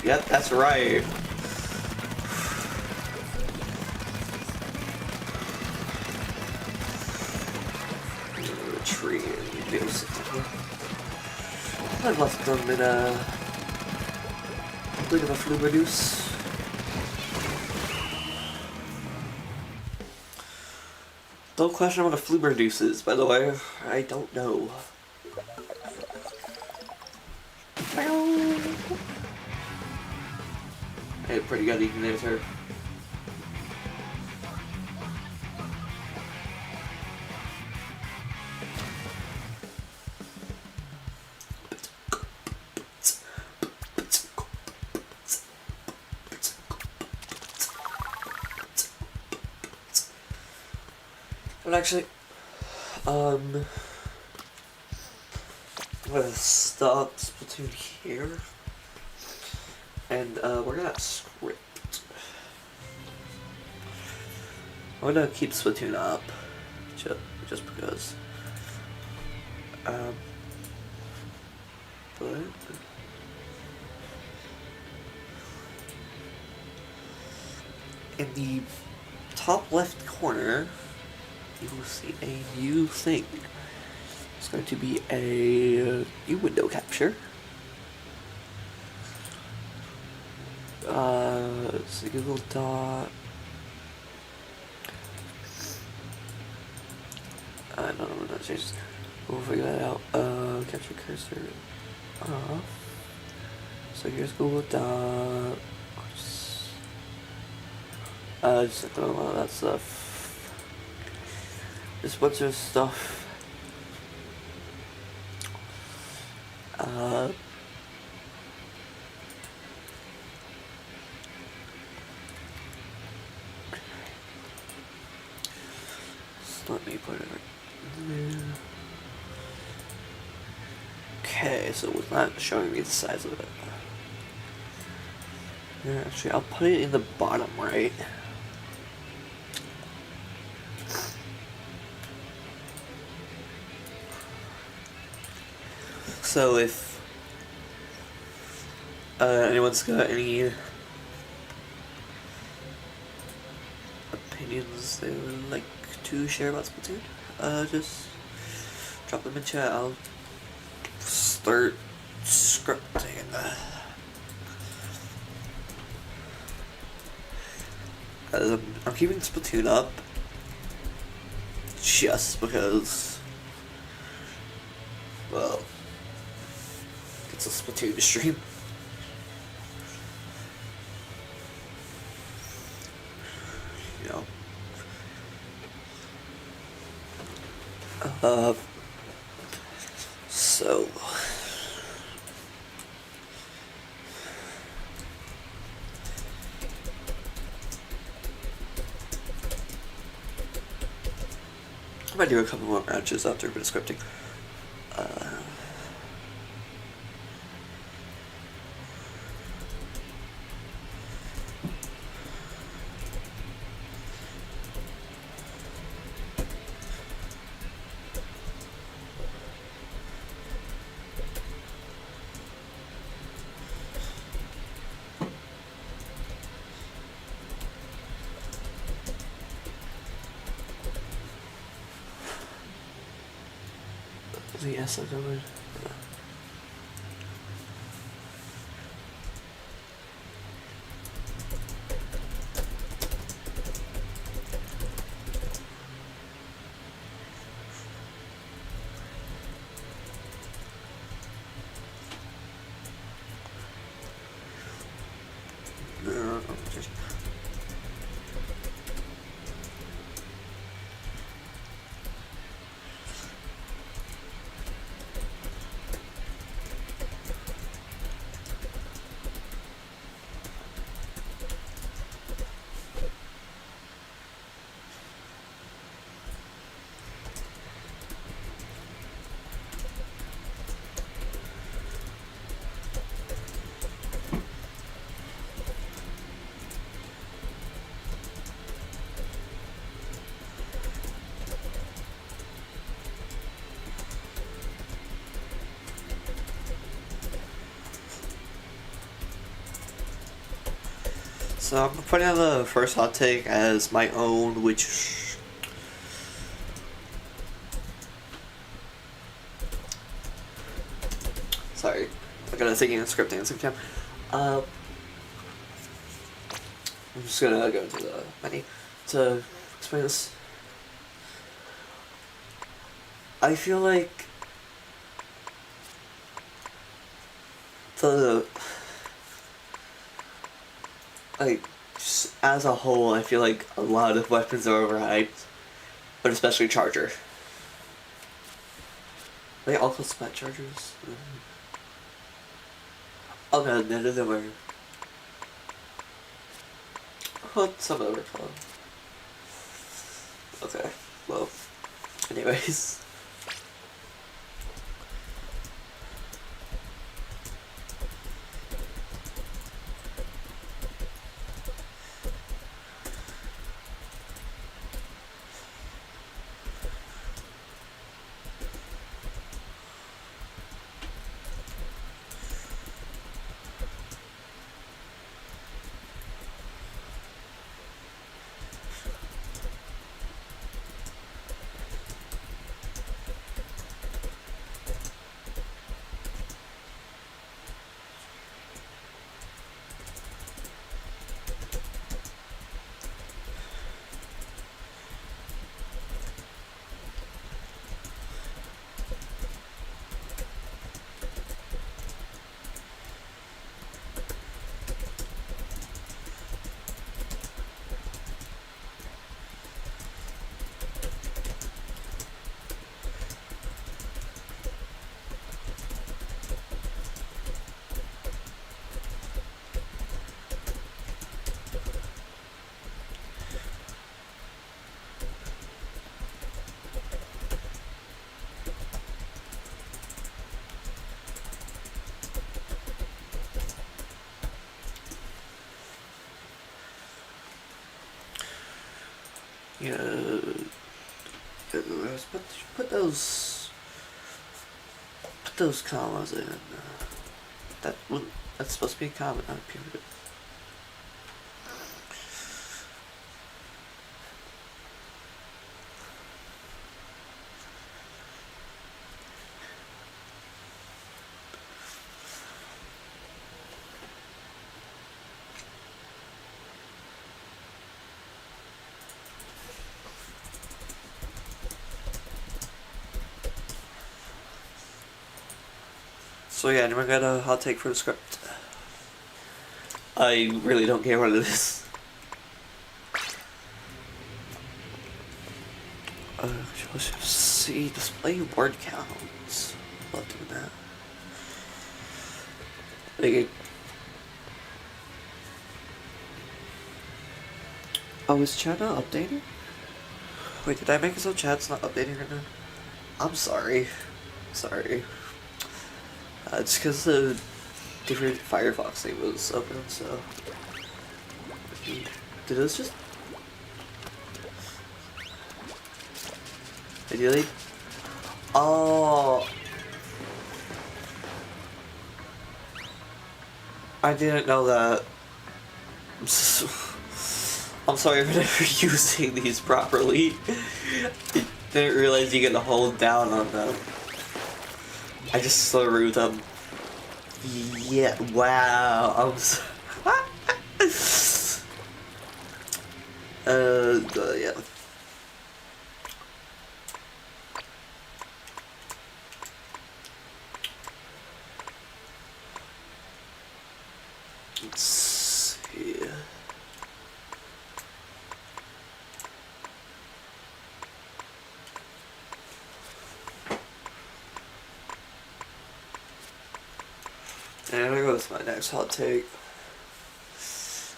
Yep, that's right. Tree and videos. I've left them in a bit of a flu reduce. Don't question what a floober deuce is, by the way. I don't know. Hey, pretty good eating there, sir. But actually, I'm gonna stop Splatoon here, and we're gonna script. I'm gonna keep Splatoon up, just because. But in the top left corner, you will see a new thing. It's going to be a new window capture. It's a Google Doc. I don't know what that changes. We'll figure that out. Capture cursor off. So here's Google Docs. Just throw all that stuff. Just a bunch of stuff. So let me put it right there. Okay, so it's not showing me the size of it. Yeah, actually, I'll put it in the bottom right. So if anyone's got any opinions they would like to share about Splatoon, just drop them in chat. I'll start scripting. I'm keeping Splatoon up just because, well, it's a Splatoon stream. You know. So I might do a couple more matches after a bit of scripting. Yes, I would. So I'm putting out the first hot take as my own, which sorry, I got thinking and scripting at the same time. I'm just gonna go to the menu to explain this. I feel like just as a whole, I feel like a lot of weapons are overhyped, but especially Charger. Are they all called Splat Chargers? Oh no, none of them are. Well, some of them are called. Okay, well, anyways. Yeah. Put those. Put those commas in. That wouldn't. That's supposed to be a comma, not a period. So yeah, anyone got a hot take for the script? I really don't care what it is. Let's see, display word counts. Love doing that. Like, oh, is chat not updating? Wait, did I make it so chat's not updating right now? I'm sorry. Sorry. It's because the different Firefox thing was open, so. Did this just. Ideally? Oh. I didn't know that. I'm sorry for never using these properly. I didn't realize you get to hold down on them. I just threw them. Yeah, wow. I'm so yeah. Let's see. And I'm gonna go with my next hot take.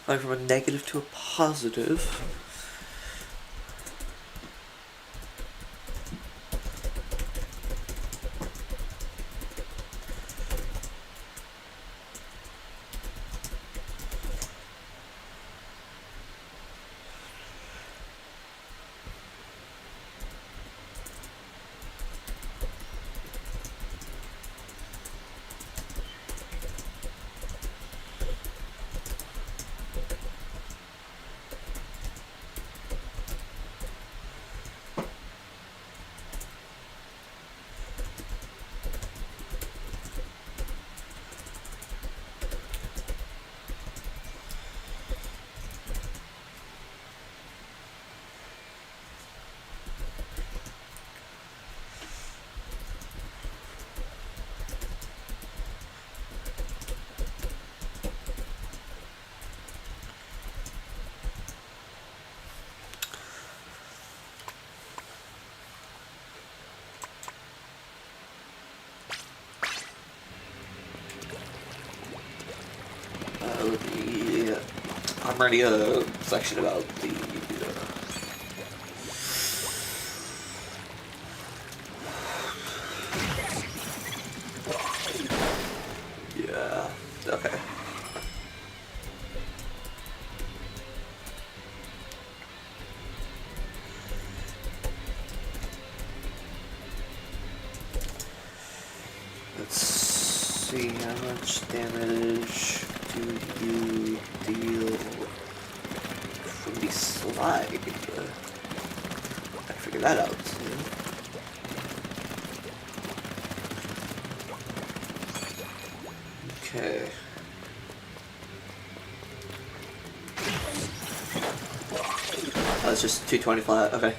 Going from a negative to a positive. I'm writing a section about the yeah, okay. Let's see, how much damage do you deal from the slide? I figured that out too. Okay. Oh, it's just 220 flat, okay.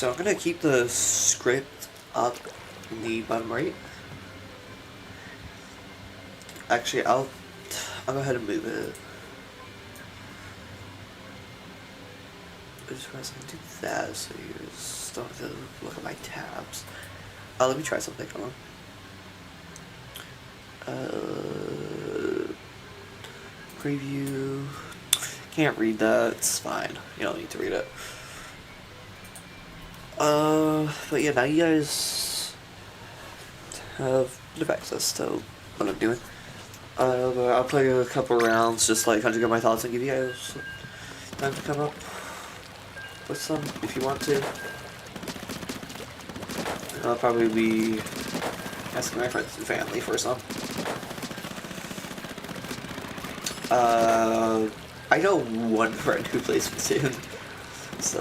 So I'm gonna keep the script up in the bottom right. Actually, I'll go ahead and move it. I just realized I can do that, so you just don't have to look at my tabs. Let me try something. Hold on. Preview. Can't read that. It's fine. You don't need to read it. But yeah, now you guys have a bit of access to what I'm doing. But I'll play a couple rounds, just like kind of get my thoughts and give you guys time to come up with some if you want to. I'll probably be asking my friends and family for some. I know one friend who plays Splatoon, so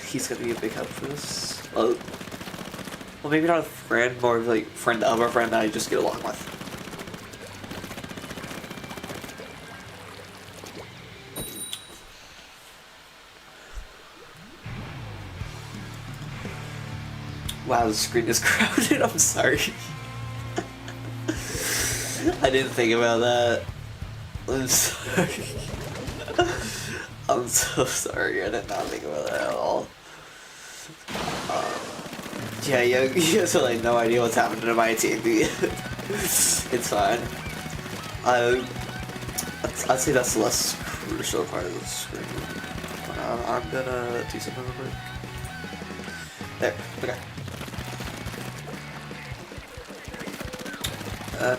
he's gonna be a big help for this. Well, maybe not a friend, more of like friend of a friend that I just get along with. Wow, the screen is crowded. I'm sorry. I didn't think about that. I'm sorry. I'm so sorry. I did not think about that at all. Yeah, you guys have like no idea what's happening to my team. It's fine. I'd say that's the less crucial part of the screen. I'm gonna do something real quick. There. Okay.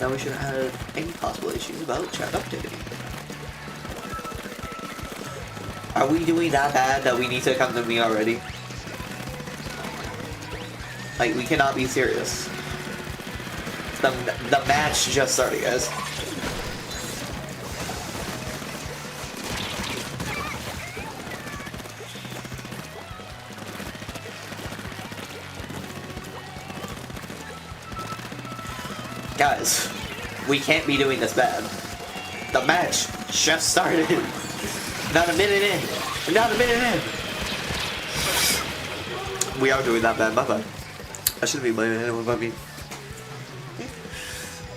Now we shouldn't have any possible issues about chat updating. Are we doing that bad that we need to come to me already? Like, we cannot be serious. The match just started, guys. Guys, we can't be doing this bad. The match just started. Not a minute in. Not a minute in. We are doing that bad. My bad. I shouldn't be blaming anyone but me.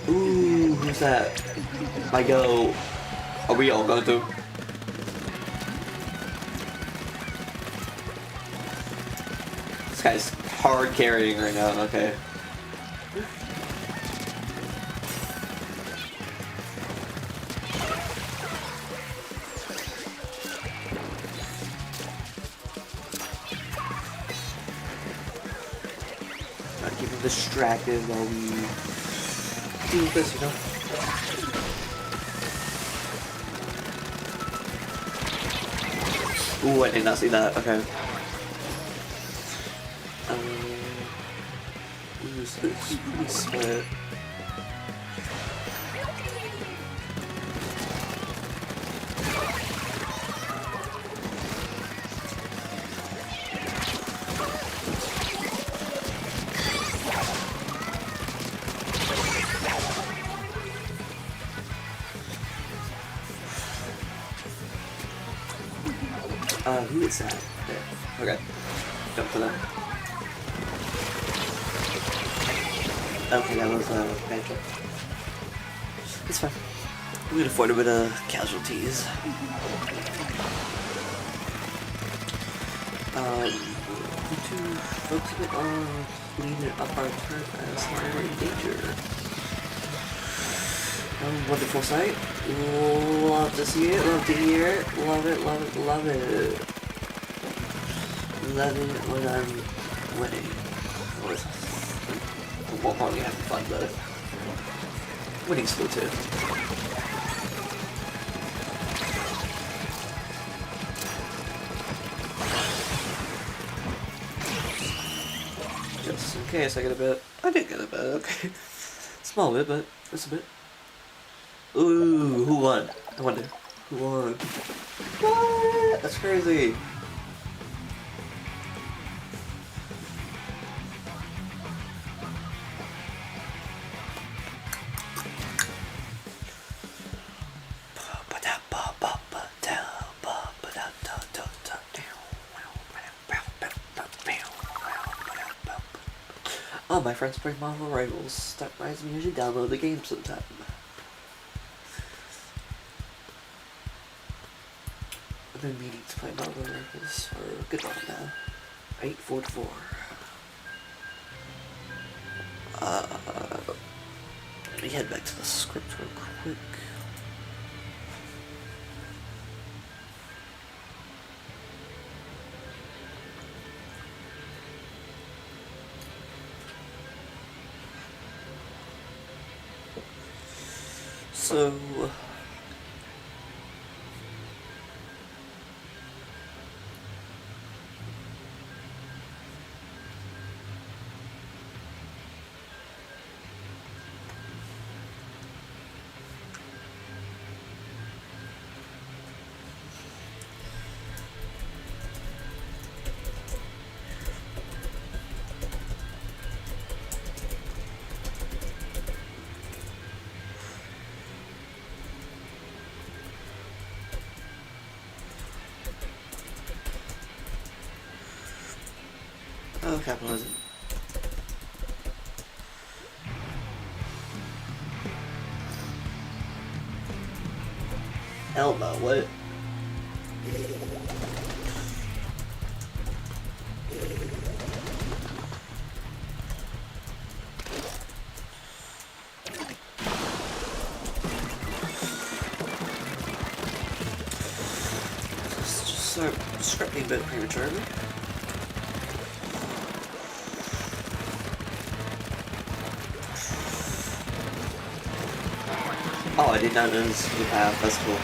Ooh, who's that? I go. Are we all going to? This guy's hard carrying right now. Okay. Distracted while we do this, you know? Ooh, I did not see that. Okay. Ooh, so it's pretty split. Who is that? There. Okay. Jump to them. Okay, that was a bad jump. It's fine. We can afford a bit of casualties. To focus a bit on cleaning up our turn as we're in danger. Wonderful sight. Love to see it, love to hear it, love it, love it, love it. Love it when I'm winning. We'll probably have fun though. Winning Splatoon. Just in case I get a bit. I did get a bit, okay. Small bit, but just a bit. Ooh, who won? I wonder. Who won? What? That's crazy. Oh, my friends play Marvel Rivals. That reminds me, I should download the game sometime. I've been meaning to play Marvel Rivals for a good while now. 844. Let me head back to the script real quick. So... Oh, capitalism. Hell no, what? Just start scripting a bit prematurely. Oh, I did not notice New Path. That's cool.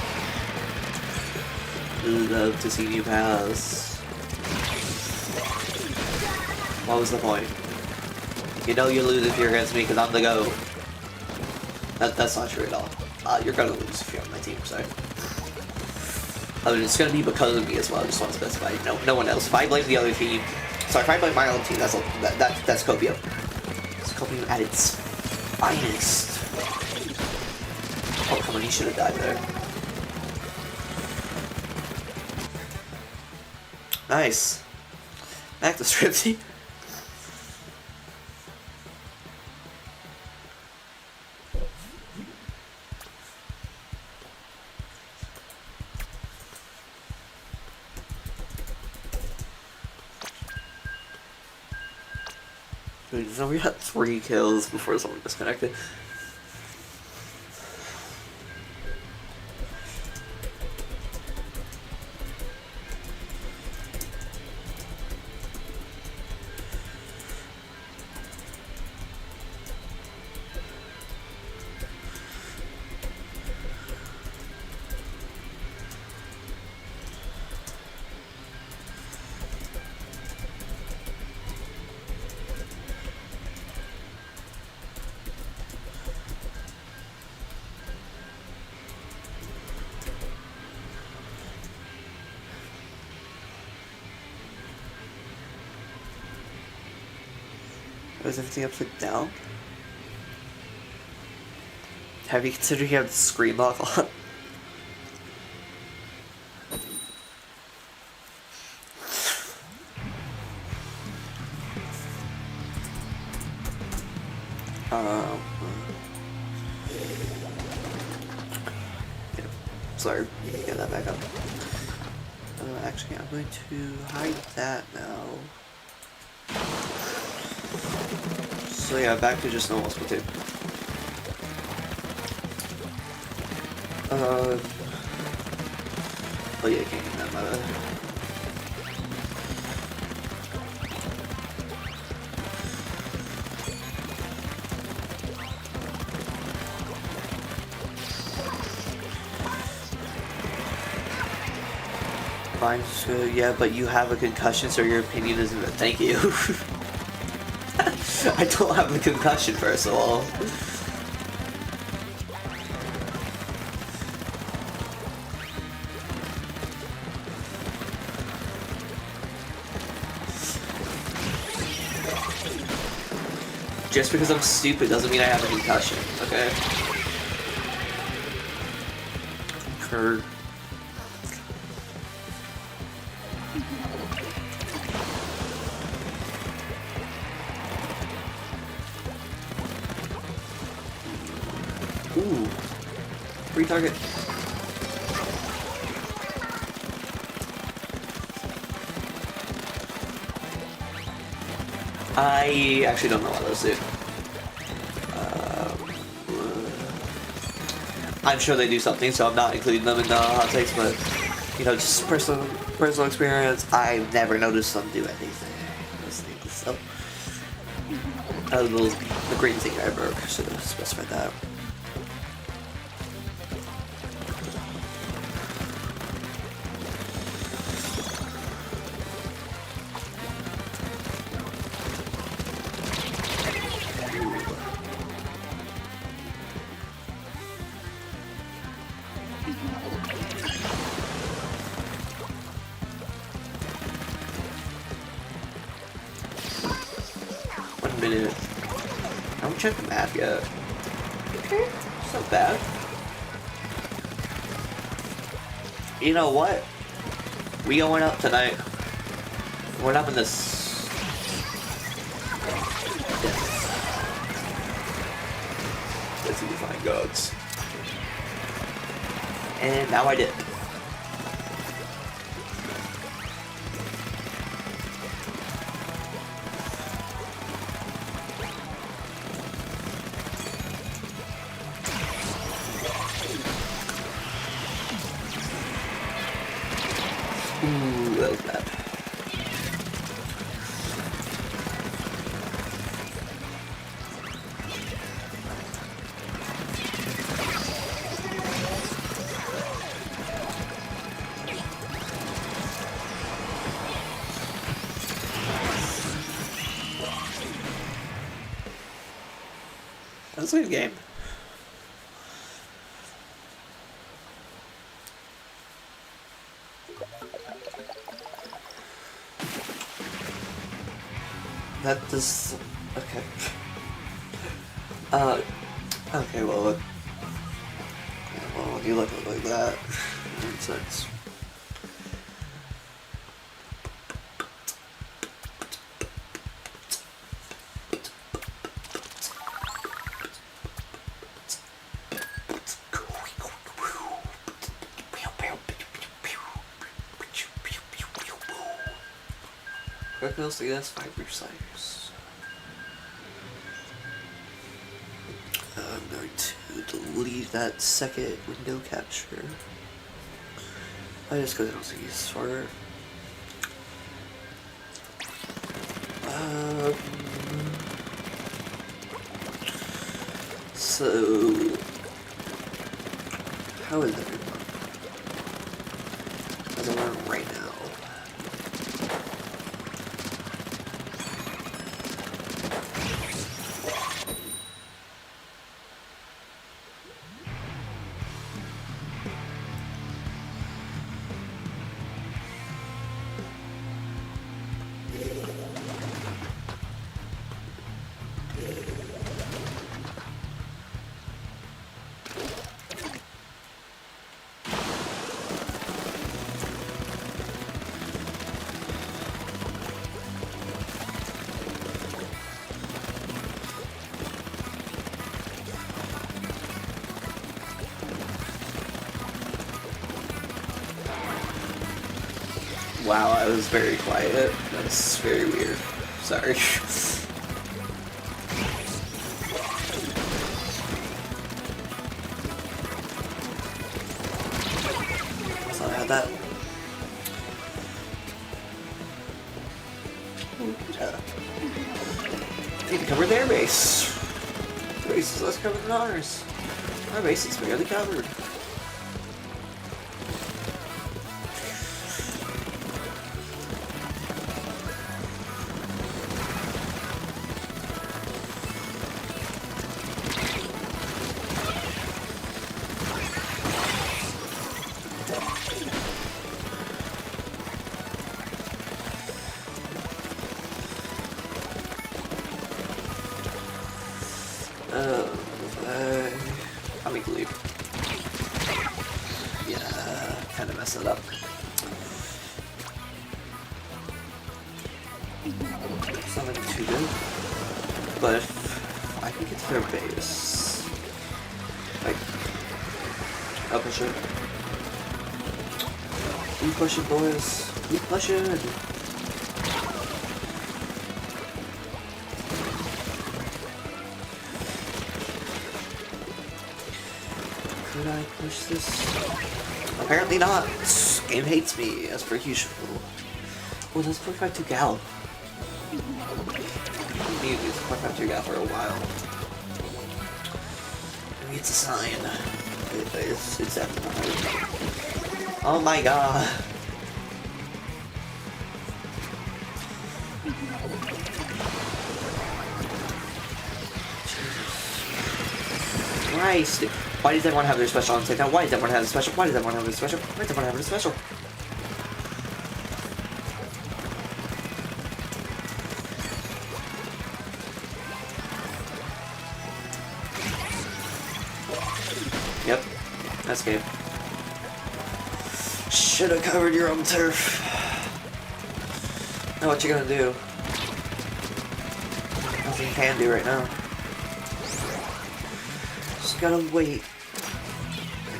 Love to see New Paths. What was the point? You know you lose if you're against me because I'm the GOAT. That's not true at all. You're gonna lose if you're on my team, sorry. I mean, it's gonna be because of me as well. I just want to specify. No one else. If I blame the other team, sorry, if I blame my own team, that's Copio. It's Copio at its finest. Oh, come on, you should have died there. Nice. Back to Stripsy. So we got 3 kills before someone disconnected. Is everything upside down? Have you considered you have the screen lock on? Yeah, sorry, get that back up. Actually, I'm going to hide that now. So yeah, back to just normal Splatoon. Oh yeah, I can't get that, my bad. Mine's good, yeah, but you have a concussion, so your opinion isn't. Thank you. I don't have a concussion, first of all. Just because I'm stupid doesn't mean I have a concussion, okay? Kurt. retarget. I actually don't know what those do. I'm sure they do something, so I'm not including them in the hot takes, but, you know, just personal experience, I've never noticed them do anything. Those things, so. The green thing I broke, should have specified that. Minute. I haven't checked the map yet. Okay, it's not bad. You know what? We going up tonight. We're up in this. Let's see, find gods. And now I did. Ooh, that was bad. That was a good game. That does... okay. Okay, well, when you look at it like that, it makes sense. Quick to this 5 sliders. I'm going to delete that second window capture. I just because I don't see use for it. So how is everyone? How's everyone right now? Wow, I was very quiet. That's very weird. Sorry. So I had that. Need to cover their base. Their base is less covered than ours. Our base is barely covered. I'll make the leap. Yeah, kind of mess it up. It's not looking too good, but if I can get to their base, like, I'll push it. We push it, boys. We push it. Could I push this? Apparently not. This game hates me, as per usual. Oh, let's play 5-2 Gal. We need to use 5-2 Gal for a while. Maybe it's a sign. It's definitely not. Oh my god. Jesus Christ. Why does everyone have their special on TikTok? Why does everyone have a special? Why does everyone have a special? Why does everyone have a special? Yep, that's good. Should have covered your own turf. Now what you gonna do? Nothing you can do right now. Just gotta wait.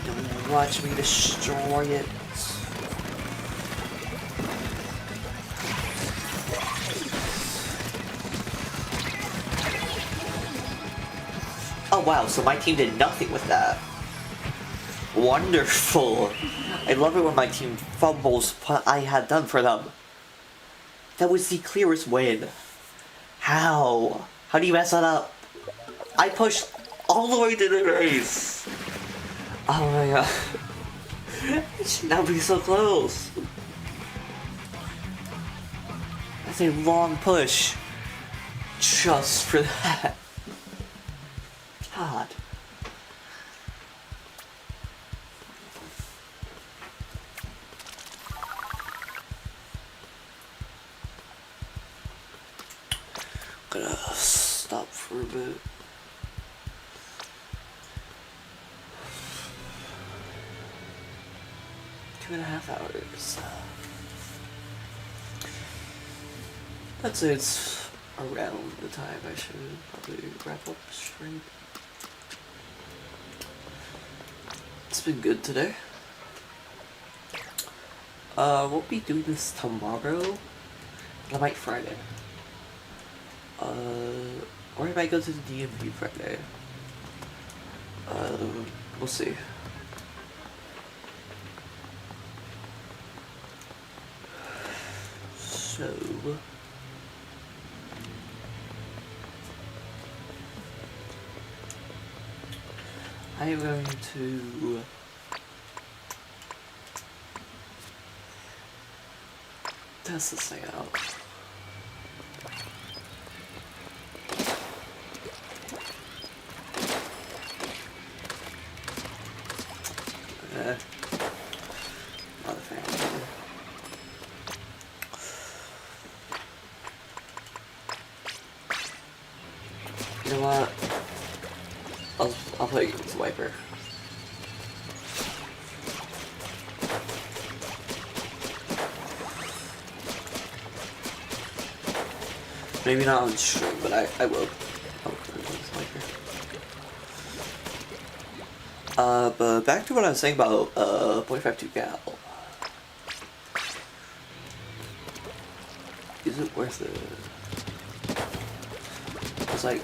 And watch me destroy it. Oh wow, so my team did nothing with that. Wonderful. I love it when my team fumbles what I had done for them. That was the clearest win. How? How do you mess that up? I pushed all the way to the race. Oh my god. It should not be so close. That's a long push. Just for that. God. Gonna stop for a bit. Two and a half hours. I'd say it's around the time I should probably wrap up the stream. It's been good today. We'll be doing this tomorrow. I might Friday. Or I might go to the DMV Friday. We'll see. So I am going to test this thing out. Not a fan. You know what? I'll play against Wiper. Maybe not on stream, but I will. I'll play against Wiper. But back to what I was saying about 0.52 Gal. Is it worth it? It's like,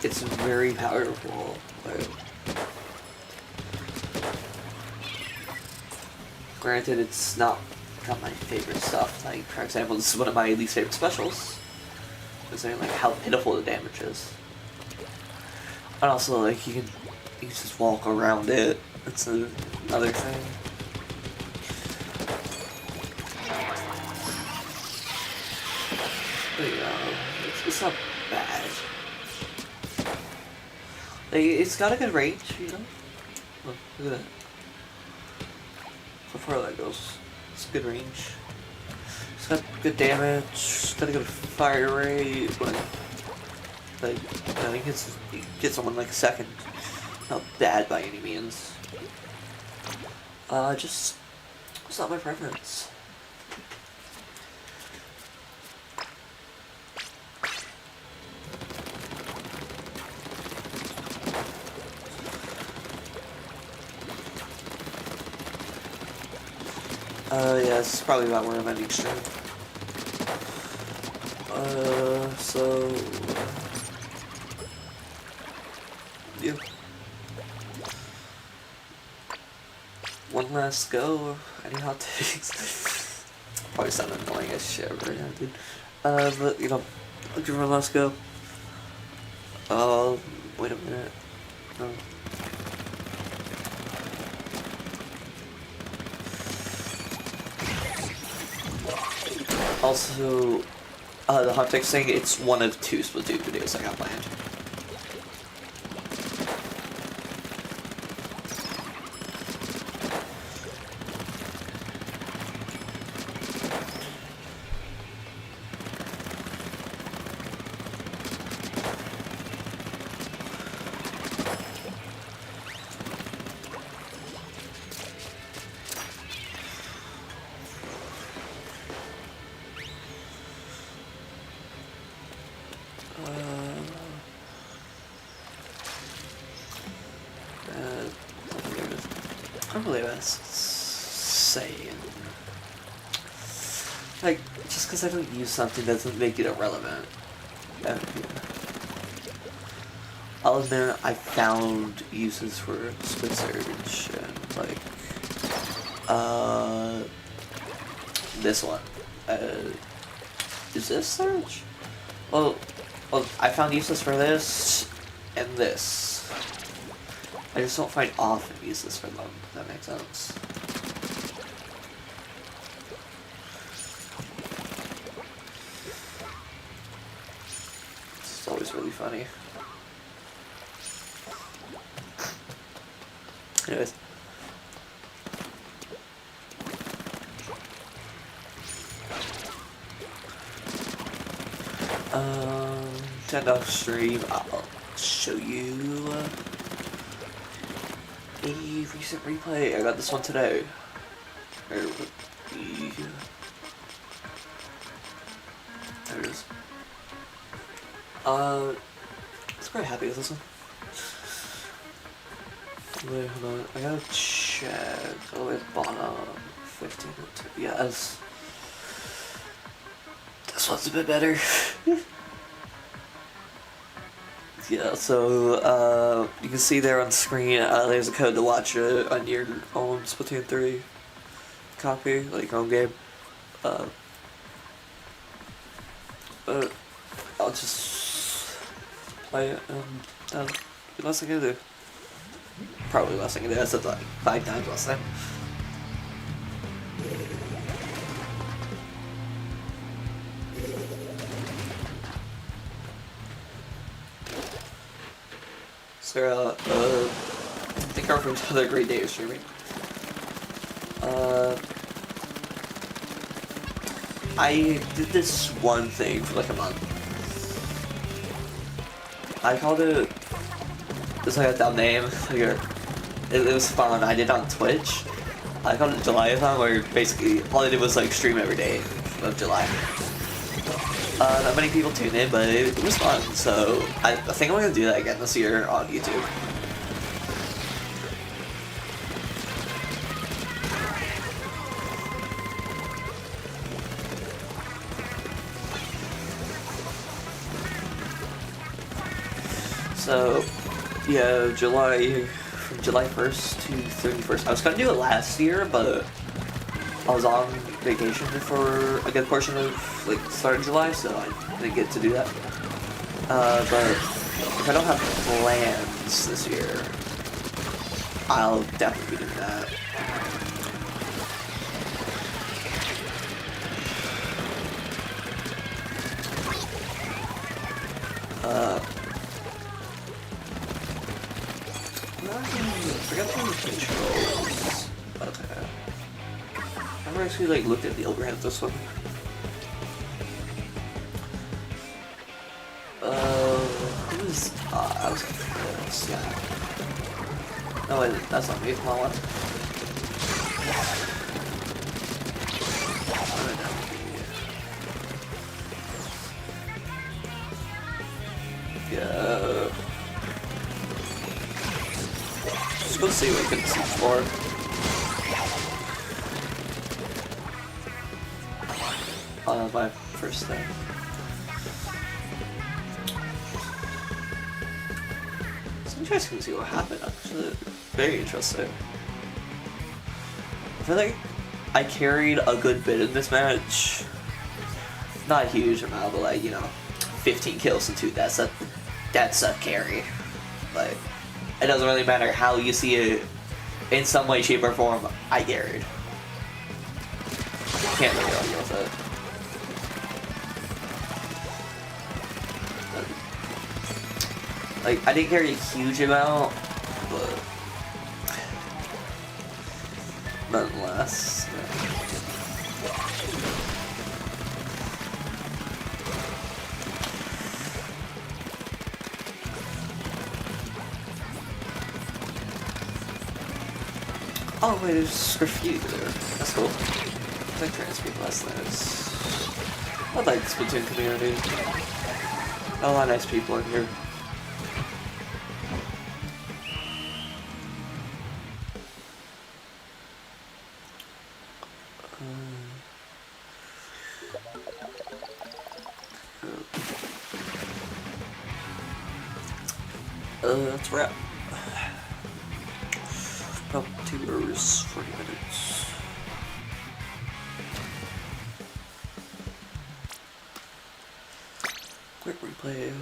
it's very powerful. Like, granted, it's not my favorite stuff. Like, for example, this is one of my least favorite specials. Considering like how pitiful the damage is. And also, like, you can just walk around it. That's another thing. But you know, it's not bad. Like, it's got a good range, you know? Look at that. So far that goes. It's a good range. It's got good damage, it's got a good fire rate, like I think it gets someone like a second. Not bad by any means. Just it's not my preference. Yeah, this is probably about where I'm ending stream. So... yeah. One last go. Any hot takes? Probably sound annoying as shit right now, dude. But, you know, I'll give one last go. Wait a minute. No. Also, the hot take saying it's one of 2 Splatoon videos I got planned. I don't believe that's saying. Like, just because I don't use something doesn't make it irrelevant. Yeah. I'll admit I found uses for Split Surge and, like, this one. Is this Surge? Well, I found uses for this and this. I just don't find often uses for them, if that makes sense. It's always really funny. Anyways. $10 stream, I'll show you a recent replay. I got this one today. There it is. I was quite happy with this one. Wait, hold on. I gotta check. Oh, it's bottom 15. Yeah, this one's a bit better. Yeah, so, you can see there on the screen, there's a code to watch it on your own Splatoon 3 copy, like your own game. I'll just play it, and the last thing I do. Probably the last thing I do. I said like 5 times last time. Sarah, thank you for another great day of streaming. I did this one thing for like a month. I called it, it's like a dumb name, like it was fun. I did it on Twitch. I called it Julyathon, where basically all I did was like stream every day of July. Not many people tuned in, but it was fun, so I think I'm gonna do that again this year on YouTube. So, yeah, from July 1st to 31st. I was gonna do it last year, but I was on vacation for a good portion of like the start of July, so I didn't get to do that. But if I don't have plans this year, I'll definitely be doing that. I forgot the controls. Okay. I never actually like looked at the overhead of this one. Who's I was confused, yeah. No wait, that's not me, it's my one. Yeah. Just go see what you can see for. on my first day. So you guys can see what happened. Actually, very interesting. I feel like I carried a good bit in this match. Not a huge amount, but like, you know, 15 kills and 2 deaths. That's a carry. Like, it doesn't really matter how you see it. In some way, shape, or form, I carried. Can't really argue with it. Like, I didn't carry a huge amount, but nonetheless. Oh wait, there's graffiti there. That's cool. I like trans people, that's nice. I like the Splatoon community. A lot of nice people in here. Let's wrap. About 2 hours, 40 minutes. Quick replay.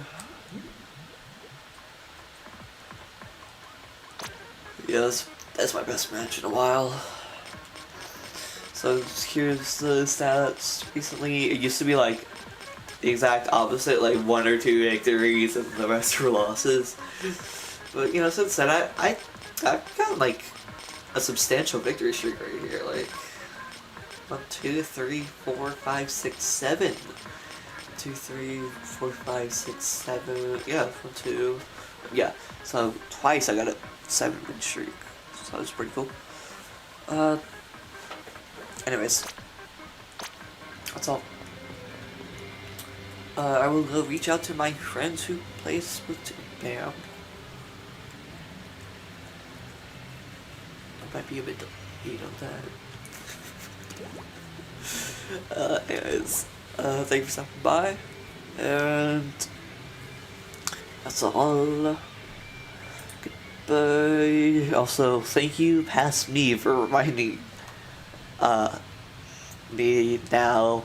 Yeah, that's my best match in a while. So here's the stats. Recently, it used to be like the exact opposite, like 1 or 2 victories and the rest were losses. But you know, since then I've got like a substantial victory streak right here. Like 1, 2, 3, 4, 5, 6, 7. 2, 3, 4, 5, 6, 7. Yeah, 1, 2. Yeah. So twice I got a 7-win streak. So that's pretty cool. Anyways, that's all. I will go reach out to my friends who play Splatoon. Bam. I might be a bit delayed on that. Anyways, thank you for stopping by, and that's all. Goodbye. Also, thank you, past me, for reminding me now,